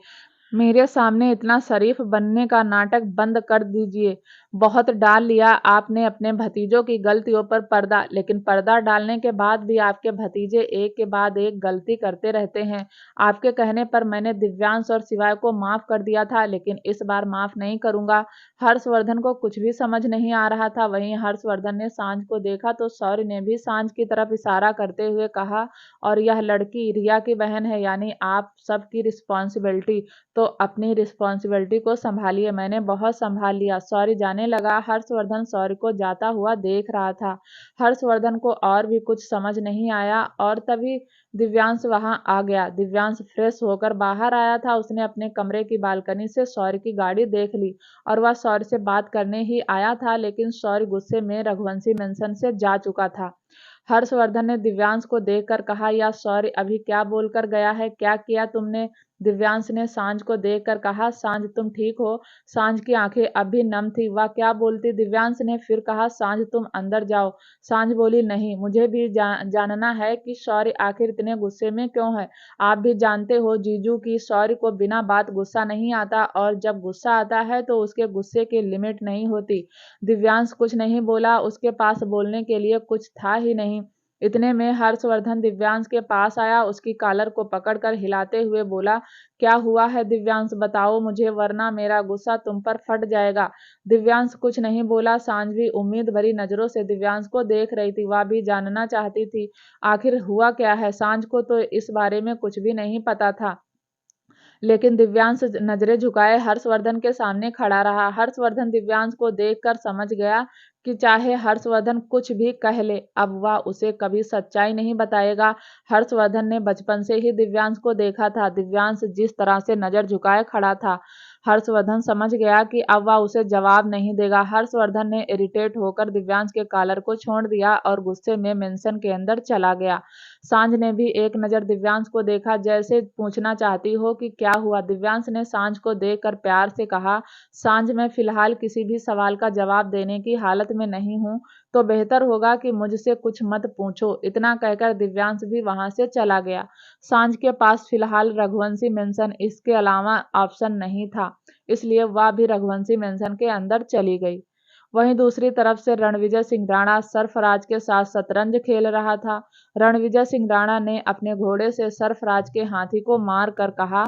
मेरे सामने इतना शरीफ बनने का नाटक बंद कर दीजिए। बहुत डाल लिया आपने अपने भतीजों की गलतियों पर पर्दा, लेकिन पर्दा डालने के बाद भी आपके भतीजे एक के बाद एक गलती करते रहते हैं। आपके कहने पर मैंने दिव्यांश और शिवाय को माफ कर दिया था, लेकिन इस बार माफ नहीं करूंगा। हर्षवर्धन को कुछ भी समझ नहीं आ रहा था। वहीं हर्षवर्धन ने सांझ को देखा तो शौर्य ने भी सांझ की तरफ इशारा करते हुए कहा, और यह लड़की रिया की बहन है, यानी आप सबकी रिस्पॉन्सिबिलिटी, तो अपनी रिस्पॉन्सिबिलिटी को संभालिए। मैंने बहुत संभाल लिया। शौर्य जाने लगा। हर्षवर्धन शौर्य को जाता हुआ देख रहा था। हर्षवर्धन को और भी कुछ समझ नहीं आया और तभी दिव्यांश वहां आ गया। दिव्यांश फ्रेश होकर बाहर आया था। उसने अपने कमरे की बालकनी से शौर्य की गाड़ी देख ली और वह शौर्य से बात करने ही आया था, लेकिन शौर्य गुस्से में रघुवंशी मेंशन से जा चुका था। हर्षवर्धन ने दिव्यांश को देखकर कहा, या शौर्य अभी क्या बोलकर गया है, क्या किया तुमने? दिव्यांश ने सांझ को देखकर कहा, सांझ तुम ठीक हो? सांझ की आंखें अब भी नम थी। वह क्या बोलती? दिव्यांश ने फिर कहा, सांझ तुम अंदर जाओ। सांझ बोली, नहीं, मुझे भी जानना है कि शौर्य आखिर इतने गुस्से में क्यों है। आप भी जानते हो जीजू की शौर्य को बिना बात गुस्सा नहीं आता, और जब गुस्सा आता है तो उसके गुस्से की लिमिट नहीं होती। दिव्यांश कुछ नहीं बोला, उसके पास बोलने के लिए कुछ था ही नहीं। इतने में हर्षवर्धन दिव्यांश के पास आया। उसकी कॉलर को पकड़कर हिलाते हुए बोला, क्या हुआ है दिव्यांश, बताओ मुझे, वरना मेरा गुस्सा तुम पर फट जाएगा। दिव्यांश कुछ नहीं बोला। सांझ भी उम्मीद भरी नजरों से दिव्यांश को देख रही थी। वह भी जानना चाहती थी आखिर हुआ क्या है। सांझ को तो इस बारे में कुछ भी नहीं पता था, लेकिन दिव्यांश नजरें झुकाए हर्षवर्धन के सामने खड़ा रहा। हर्षवर्धन दिव्यांश को देखकर समझ गया कि चाहे हर्षवर्धन कुछ भी कह ले, अब वह उसे कभी सच्चाई नहीं बताएगा। हर्षवर्धन ने बचपन से ही दिव्यांश को देखा था। दिव्यांश जिस तरह से नजर झुकाए खड़ा था, हर्षवर्धन समझ गया कि अब वह उसे जवाब नहीं देगा। हर्षवर्धन ने इरिटेट होकर दिव्यांश के कॉलर को छोड़ दिया और गुस्से में मेंशन के अंदर चला गया। सांझ ने भी एक नज़र दिव्यांश को देखा, जैसे पूछना चाहती हो कि क्या हुआ। दिव्यांश ने सांझ को देखकर प्यार से कहा, सांझ मैं फिलहाल किसी भी सवाल का जवाब देने की हालत में नहीं हूँ, तो बेहतर होगा कि मुझसे कुछ मत पूछो। इतना कहकर दिव्यांश भी वहां से चला गया। सांझ के पास फिलहाल रघुवंशी मेंशन इसके अलावा ऑप्शन नहीं था, इसलिए वह भी रघुवंशी मेंशन के अंदर चली गई। वहीं दूसरी तरफ से रणविजय सिंह राणा सरफराज के साथ शतरंज खेल रहा था। रणविजय सिंह राणा ने अपने घोड़े से सरफराज के हाथी को मार कर कहा,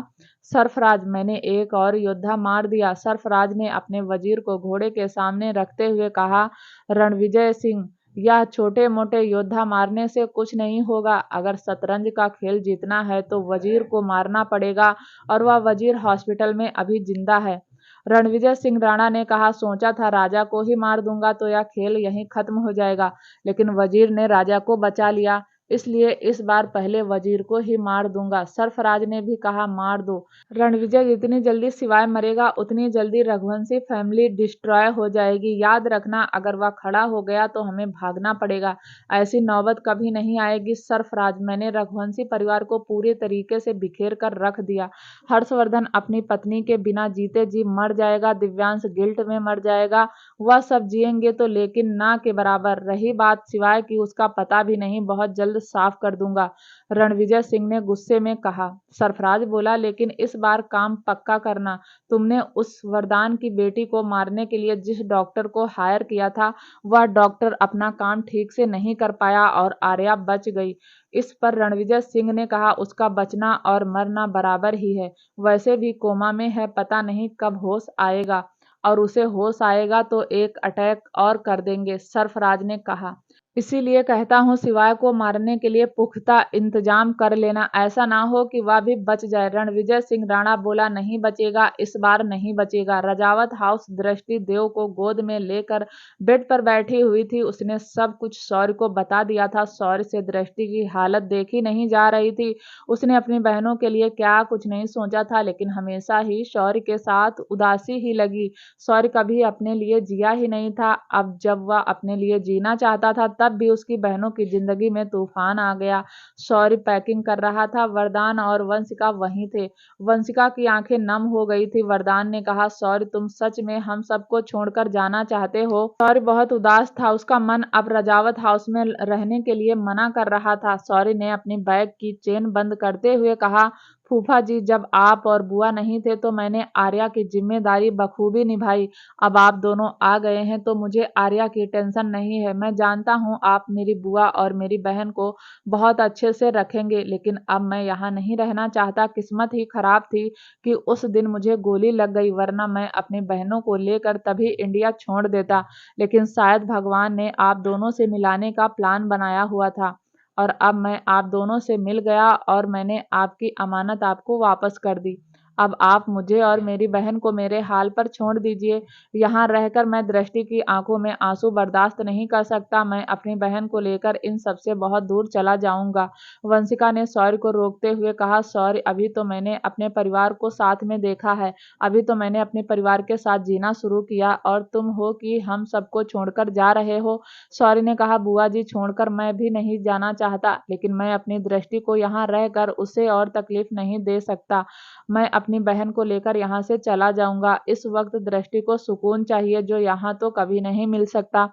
सरफराज मैंने एक और योद्धा मार दिया। सरफराज ने अपने वजीर को घोड़े के सामने रखते हुए कहा, रणविजय सिंह यह छोटे मोटे योद्धा मारने से कुछ नहीं होगा। अगर शतरंज का खेल जीतना है तो वजीर को मारना पड़ेगा, और वह वजीर हॉस्पिटल में अभी जिंदा है। रणविजय सिंह राणा ने कहा, सोचा था राजा को ही मार दूंगा तो यह खेल यहीं खत्म हो जाएगा, लेकिन वजीर ने राजा को बचा लिया, इसलिए इस बार पहले वजीर को ही मार दूंगा। सरफराज ने भी कहा, मार दो। रणविजय जितनी जल्दी सिवाय मरेगा उतनी जल्दी रघुवंशी फैमिली डिस्ट्रॉय हो जाएगी। याद रखना, अगर वह खड़ा हो गया तो हमें भागना पड़ेगा। ऐसी नौबत कभी नहीं आएगी। सरफराज मैंने रघुवंशी परिवार को पूरी तरीके से बिखेर कर रख दिया। हर्षवर्धन अपनी पत्नी के बिना जीते जी मर जाएगा, दिव्यांश गिल्ट में मर जाएगा। वह सब जिएंगे तो लेकिन ना के बराबर। रही बात सिवाय कि उसका पता भी नहीं, बहुत जल्द साफ कर दूंगा, रणविजय सिंह ने गुस्से में कहा। सरफराज बोला, लेकिन इस बार काम पक्का करना। तुमने उस वरदान की बेटी को मारने के लिए जिस डॉक्टर को हायर किया था, वह डॉक्टर अपना काम ठीक से नहीं कर पाया और आर्या बच गई। इस पर रणविजय सिंह ने कहा, उसका बचना और मरना बराबर ही है। वैसे भी कोमा में है, पता नहीं कब होश आएगा, और उसे होश आएगा तो एक अटैक और कर देंगे। सरफराज ने कहा, इसीलिए कहता हूँ सिवाय को मारने के लिए पुख्ता इंतजाम कर लेना, ऐसा ना हो कि वह भी बच जाए। रणविजय सिंह राणा बोला, नहीं बचेगा, इस बार नहीं बचेगा। रजावत हाउस दृष्टि देव को गोद में लेकर बेड पर बैठी हुई थी। उसने सब कुछ शौर्य को बता दिया था। शौर्य से दृष्टि की हालत देखी नहीं जा रही थी। उसने अपनी बहनों के लिए क्या कुछ नहीं सोचा था, लेकिन हमेशा ही शौर्य के साथ उदासी ही लगी। शौर्य कभी अपने लिए जिया ही नहीं था। अब जब वह अपने लिए जीना चाहता था, तब भी उसकी बहनों की जिंदगी में तूफान आ गया। शौर्य पैकिंग कर रहा था। वरदान और वंशिका वहीं थे। वंशिका की आंखें नम हो गई थी। वरदान ने कहा, शौर्य तुम सच में हम सबको छोड़कर जाना चाहते हो? शौर्य बहुत उदास था। उसका मन अब रजावत हाउस में रहने के लिए मना कर रहा था। शौर्य ने अपनी बैग की चेन बंद करते हुए कहा, फूफा जी, जब आप और बुआ नहीं थे तो मैंने आर्या की जिम्मेदारी बखूबी निभाई। अब आप दोनों आ गए हैं तो मुझे आर्या की टेंशन नहीं है। मैं जानता हूँ आप मेरी बुआ और मेरी बहन को बहुत अच्छे से रखेंगे, लेकिन अब मैं यहाँ नहीं रहना चाहता। किस्मत ही खराब थी कि उस दिन मुझे गोली लग गई, वरना मैं अपनी बहनों को लेकर तभी इंडिया छोड़ देता। लेकिन शायद भगवान ने आप दोनों से मिलाने का प्लान बनाया हुआ था, और अब मैं आप दोनों से मिल गया और मैंने आपकी अमानत आपको वापस कर दी। अब आप मुझे और मेरी बहन को मेरे हाल पर छोड़ दीजिए। यहाँ रहकर मैं दृष्टि की आंखों में आंसू बर्दाश्त नहीं कर सकता। मैं अपनी बहन को लेकर इन सबसे बहुत दूर चला जाऊंगा। वंशिका ने शौर्य को रोकते हुए कहा, शौर्य, अभी तो मैंने अपने परिवार को साथ में देखा है, अभी तो मैंने अपने परिवार के साथ जीना शुरू किया, और तुम हो कि हम सबको छोड़कर जा रहे हो। शौर्य ने कहा, बुआ जी, छोड़कर मैं भी नहीं जाना चाहता, लेकिन मैं अपनी दृष्टि को यहाँ रहकर उसे और तकलीफ नहीं दे सकता। मैं अपनी बहन को लेकर यहाँ से चला जाऊंगा। इस वक्त दृष्टि को सुकून चाहिए, जो यहाँ तो कभी नहीं मिल सकता।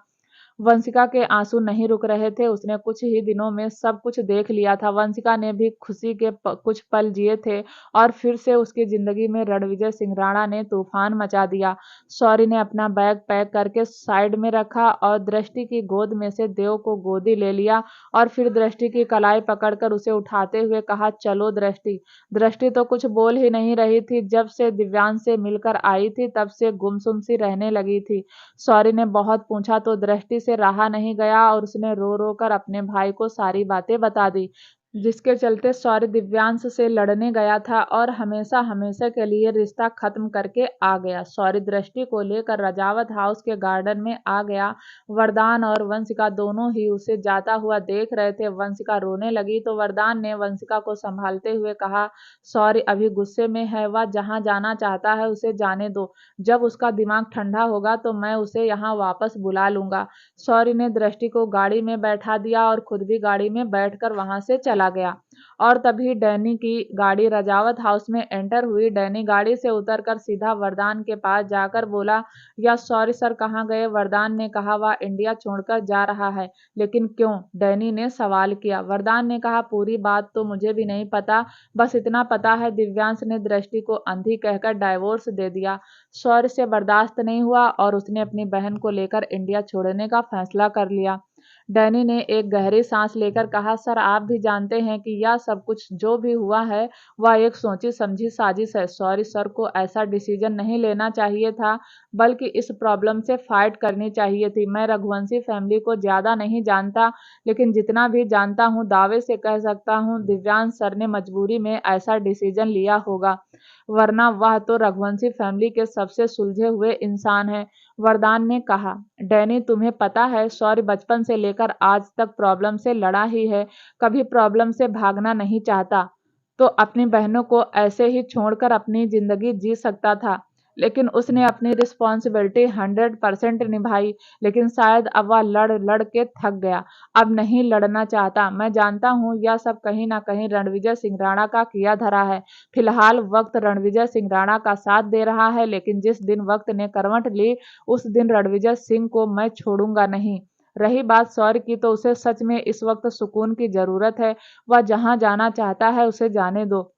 वंशिका के आंसू नहीं रुक रहे थे। उसने कुछ ही दिनों में सब कुछ देख लिया था। वंशिका ने भी खुशी के कुछ पल जिए थे, और फिर से उसकी जिंदगी में रणविजय सिंह राणा ने तूफान मचा दिया। शौर्य ने अपना बैग पैक करके साइड में रखा और दृष्टि की गोद में से देव को गोदी ले लिया, और फिर दृष्टि की कलाई पकड़कर उसे उठाते हुए कहा, चलो दृष्टि। दृष्टि तो कुछ बोल ही नहीं रही थी। जब से दिव्यांश से मिलकर आई थी तब से गुमसुम सी रहने लगी थी। शौर्य ने बहुत पूछा तो दृष्टि से रहा नहीं गया, और उसने रो रो कर अपने भाई को सारी बातें बता दी। जिसके चलते शौर्य दिव्यांश से लड़ने गया था और हमेशा हमेशा के लिए रिश्ता खत्म करके आ गया। शौर्य दृष्टि को लेकर रजावत हाउस के गार्डन में आ गया। वरदान और वंशिका दोनों ही उसे जाता हुआ देख रहे थे। वंशिका रोने लगी तो वरदान ने वंशिका को संभालते हुए कहा, शौर्य अभी गुस्से में है, वह जहाँ जाना चाहता है उसे जाने दो। जब उसका दिमाग ठंडा होगा तो मैं उसे यहाँ वापस बुला लूंगा। शौर्य ने दृष्टि को गाड़ी में बैठा दिया और खुद भी गाड़ी में बैठकर वहां से चला गया। और तभी डैनी की गाड़ी रजावत हाउस में एंटर हुई। डैनी गाड़ी से उतरकर सीधा वरदान के पास जाकर बोला, या शौर्य सर कहाँ गए? वरदान ने कहा, वह इंडिया छोड़कर जा रहा है। लेकिन क्यों? डैनी ने सवाल किया। वरदान ने कहा, पूरी बात तो मुझे भी नहीं पता, बस इतना पता है दिव्यांश ने दृष्टि को अंधी कहकर डाइवोर्स दे दिया। शौर्य से बर्दाश्त नहीं हुआ और उसने अपनी बहन को लेकर इंडिया छोड़ने का फैसला कर लिया। डैनी ने एक गहरी सांस लेकर कहा, सर आप भी जानते हैं कि यह सब कुछ जो भी हुआ है वह एक सोची समझी साजिश है। सॉरी सर को ऐसा डिसीजन नहीं लेना चाहिए था, बल्कि इस प्रॉब्लम से फाइट करनी चाहिए थी। मैं रघुवंशी फैमिली को ज़्यादा नहीं जानता, लेकिन जितना भी जानता हूँ दावे से कह सकता हूँ दिव्यांश सर ने मजबूरी में ऐसा डिसीजन लिया होगा, वरना वह तो रघुवंशी फैमिली के सबसे सुलझे हुए इंसान हैं। वरदान ने कहा, डैनी तुम्हें पता है शौर्य बचपन से लेकर आज तक प्रॉब्लम से लड़ा ही है, कभी प्रॉब्लम से भागना नहीं चाहता। तो अपनी बहनों को ऐसे ही छोड़कर अपनी जिंदगी जी सकता था, लेकिन उसने अपनी रिस्पॉन्सिबिलिटी 100% निभाई। लेकिन शायद अब वह लड़ लड़ के थक गया, अब नहीं लड़ना चाहता। मैं जानता हूँ यह सब कहीं ना कहीं रणविजय सिंह राणा का किया धरा है। फिलहाल वक्त रणविजय सिंह राणा का साथ दे रहा है, लेकिन जिस दिन वक्त ने करवट ली उस दिन रणविजय सिंह को मैं छोड़ूंगा नहीं। रही बात शौर्य की, तो उसे सच में इस वक्त सुकून की जरूरत है। वह जहां जाना चाहता है उसे जाने दो।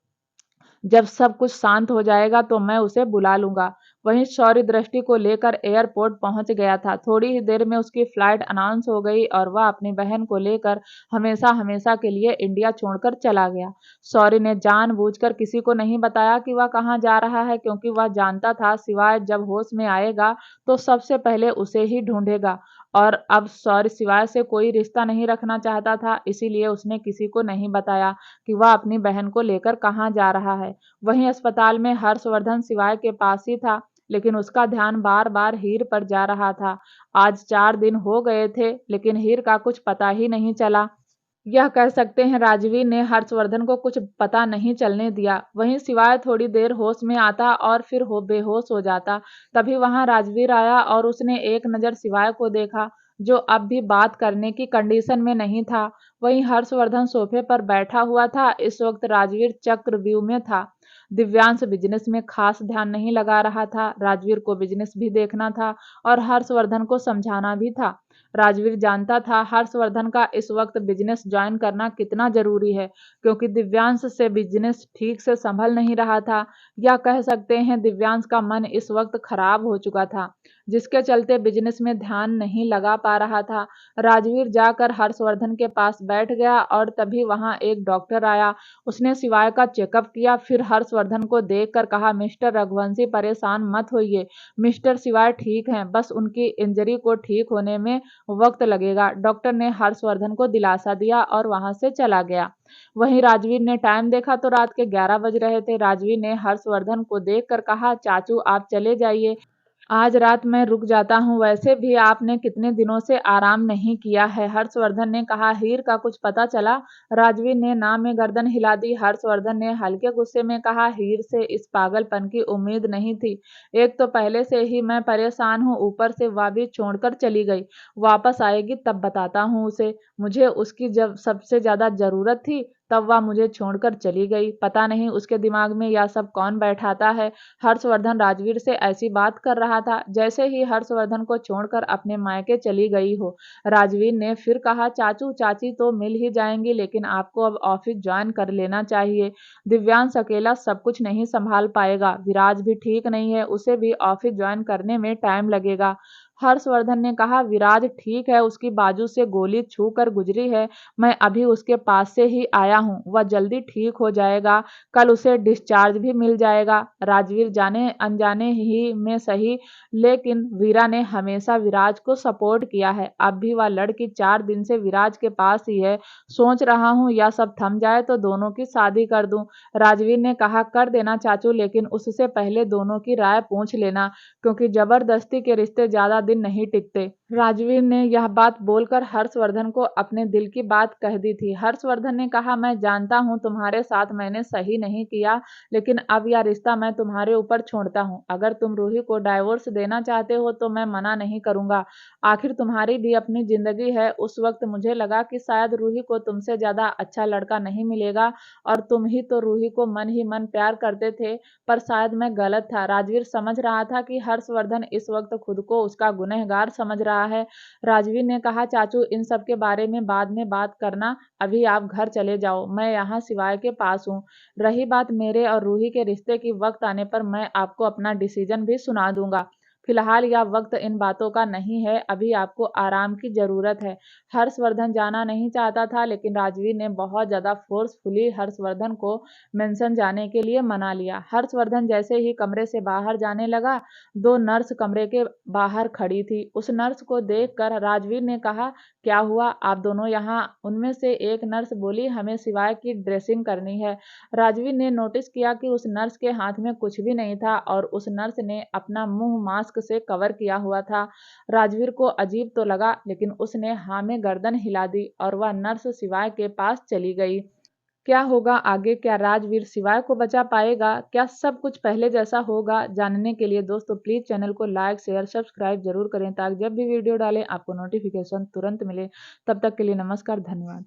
जब सब कुछ शांत हो जाएगा तो मैं उसे बुला लूंगा। वहीं शौर्य दृष्टि को लेकर एयरपोर्ट पहुंच गया था। थोड़ी ही देर में उसकी फ्लाइट अनाउंस हो गई और वह अपनी बहन को लेकर हमेशा हमेशा के लिए इंडिया छोड़कर चला गया। शौर्य ने जानबूझकर किसी को नहीं बताया कि वह कहाँ जा रहा है, क्योंकि वह जानता था सिवाय जब होश में आएगा तो सबसे पहले उसे ही ढूंढेगा। और अब शौर्य सिवाय से कोई रिश्ता नहीं रखना चाहता था, इसीलिए उसने किसी को नहीं बताया कि वह अपनी बहन को लेकर कहाँ जा रहा है। वहीं अस्पताल में हर्षवर्धन शिवाय के पास ही था, लेकिन उसका ध्यान बार बार हीर पर जा रहा था। आज 4 दिन हो गए थे, लेकिन हीर का कुछ पता ही नहीं चला। यह कह सकते हैं राजवीर ने हर्षवर्धन को कुछ पता नहीं चलने दिया। वहीं शिवाय थोड़ी देर होश में आता और फिर बेहोश हो जाता। तभी वहां राजवीर आया और उसने एक नजर शिवाय को देखा, जो अब भी बात करने की कंडीशन में नहीं था। वहीं हर्षवर्धन सोफे पर बैठा हुआ था। इस वक्त राजवीर चक्रव्यूह में था। दिव्यांश बिजनेस में खास ध्यान नहीं लगा रहा था। राजवीर को बिजनेस भी देखना था और हर्षवर्धन को समझाना भी था। राजवीर जानता था हर्षवर्धन का इस वक्त बिजनेस ज्वाइन करना कितना जरूरी है, क्योंकि दिव्यांश से बिजनेस ठीक से संभल नहीं रहा था। या कह सकते हैं दिव्यांश का मन इस वक्त खराब हो चुका था, जिसके चलते बिजनेस में ध्यान नहीं लगा पा रहा था। राजवीर जाकर हर्षवर्धन के पास बैठ गया और तभी वहां एक डॉक्टर आया। उसने शिवाय का चेकअप किया, फिर हर्षवर्धन को देखकर कहा, मिस्टर रघुवंशी परेशान मत होइए, मिस्टर शिवाय ठीक हैं, बस उनकी इंजरी को ठीक होने में वक्त लगेगा। डॉक्टर ने हर्षवर्धन को दिलासा दिया और वहां से चला गया। वहीं राजवीर ने टाइम देखा तो रात के 11 बज रहे थे। राजवीर ने हर्षवर्धन को देखकर कहा, चाचू आप चले जाइए, आज रात मैं रुक जाता हूँ, वैसे भी आपने कितने दिनों से आराम नहीं किया है। हर्षवर्धन ने कहा, हीर का कुछ पता चला? राजवीर ने ना में गर्दन हिला दी। हर्षवर्धन ने हल्के गुस्से में कहा, हीर से इस पागलपन की उम्मीद नहीं थी। एक तो पहले से ही मैं परेशान हूँ, ऊपर से वह भी छोड़कर चली गई। वापस आएगी तब बताता हूँ उसे। मुझे उसकी जब सबसे ज्यादा जरूरत थी तब वह मुझे छोड़कर चली गई। पता नहीं उसके दिमाग में यह सब कौन बैठाता है। हर्षवर्धन राजवीर से ऐसी बात कर रहा था जैसे ही हर्षवर्धन को छोड़कर अपने मायके चली गई हो। राजवीर ने फिर कहा, चाचू चाची तो मिल ही जाएंगी, लेकिन आपको अब ऑफिस ज्वाइन कर लेना चाहिए। दिव्यांश अकेला सब कुछ नहीं संभाल पाएगा। विराज भी ठीक नहीं है, उसे भी ऑफिस ज्वाइन करने में टाइम लगेगा। हर्षवर्धन ने कहा, विराज ठीक है, उसकी बाजू से गोली छू कर गुजरी है। मैं अभी उसके पास से ही आया हूँ, वह जल्दी ठीक हो जाएगा, कल उसे डिस्चार्ज भी मिल जाएगा। राजवीर जाने अनजाने ही में सही, लेकिन वीरा ने हमेशा विराज को सपोर्ट किया है। अब भी वह लड़की 4 दिन से विराज के पास ही है। सोच रहा हूँ यह सब थम जाए तो दोनों की शादी कर दूं। राजवीर ने कहा, कर देना चाचू, लेकिन उससे पहले दोनों की राय पूछ लेना, क्योंकि जबरदस्ती के रिश्ते ज्यादा दिन नहीं टिकते। राजवीर ने यह बात बोलकर हर्षवर्धन को अपने दिल की बात कह दी थी। हर्षवर्धन ने कहा, मैं जानता हूँ तुम्हारे साथ मैंने सही नहीं किया, लेकिन अब यह रिश्ता मैं तुम्हारे ऊपर छोड़ता हूँ। अगर तुम रूही को डाइवोर्स देना चाहते हो तो मैं मना नहीं करूंगा। आखिर तुम्हारी भी अपनी जिंदगी है। उस वक्त मुझे लगा कि शायद रूही को तुमसे ज्यादा अच्छा लड़का नहीं मिलेगा, और तुम ही तो रूही को मन ही मन प्यार करते थे, पर शायद मैं गलत था। राजवीर समझ रहा था कि हर्षवर्धन इस वक्त खुद को उसका गुनहगार समझ रहा है। राजवीर ने कहा, चाचू इन सब के बारे में बाद में बात करना, अभी आप घर चले जाओ, मैं यहाँ सिवाय के पास हूँ। रही बात मेरे और रूही के रिश्ते की, वक्त आने पर मैं आपको अपना डिसीजन भी सुना दूंगा। फिलहाल यह वक्त इन बातों का नहीं है, अभी आपको आराम की जरूरत है। हर्षवर्धन जाना नहीं चाहता था, लेकिन राजवीर ने बहुत ज्यादा फोर्सफुली हर्षवर्धन को मेंशन जाने के लिए मना लिया। हर्षवर्धन जैसे ही कमरे से बाहर जाने लगा, 2 नर्स कमरे के बाहर खड़ी थी। उस नर्स को देखकर राजवीर ने कहा, क्या हुआ, आप दोनों यहाँ? उनमें से एक नर्स बोली, हमें शिवाय की ड्रेसिंग करनी है। राजवीर ने नोटिस किया कि उस नर्स के हाथ में कुछ भी नहीं था, और उस नर्स ने अपना मुंह मास्क से कवर किया हुआ था। राजवीर को अजीब तो लगा, लेकिन उसने हाँ में गर्दन हिला दी और वह नर्स शिवाय के पास चली गई। क्या होगा आगे? क्या राजवीर शिवाय को बचा पाएगा? क्या सब कुछ पहले जैसा होगा? जानने के लिए दोस्तों प्लीज चैनल को लाइक शेयर सब्सक्राइब जरूर करें, ताकि जब भी वीडियो डालें आपको नोटिफिकेशन तुरंत मिले। तब तक के लिए नमस्कार, धन्यवाद।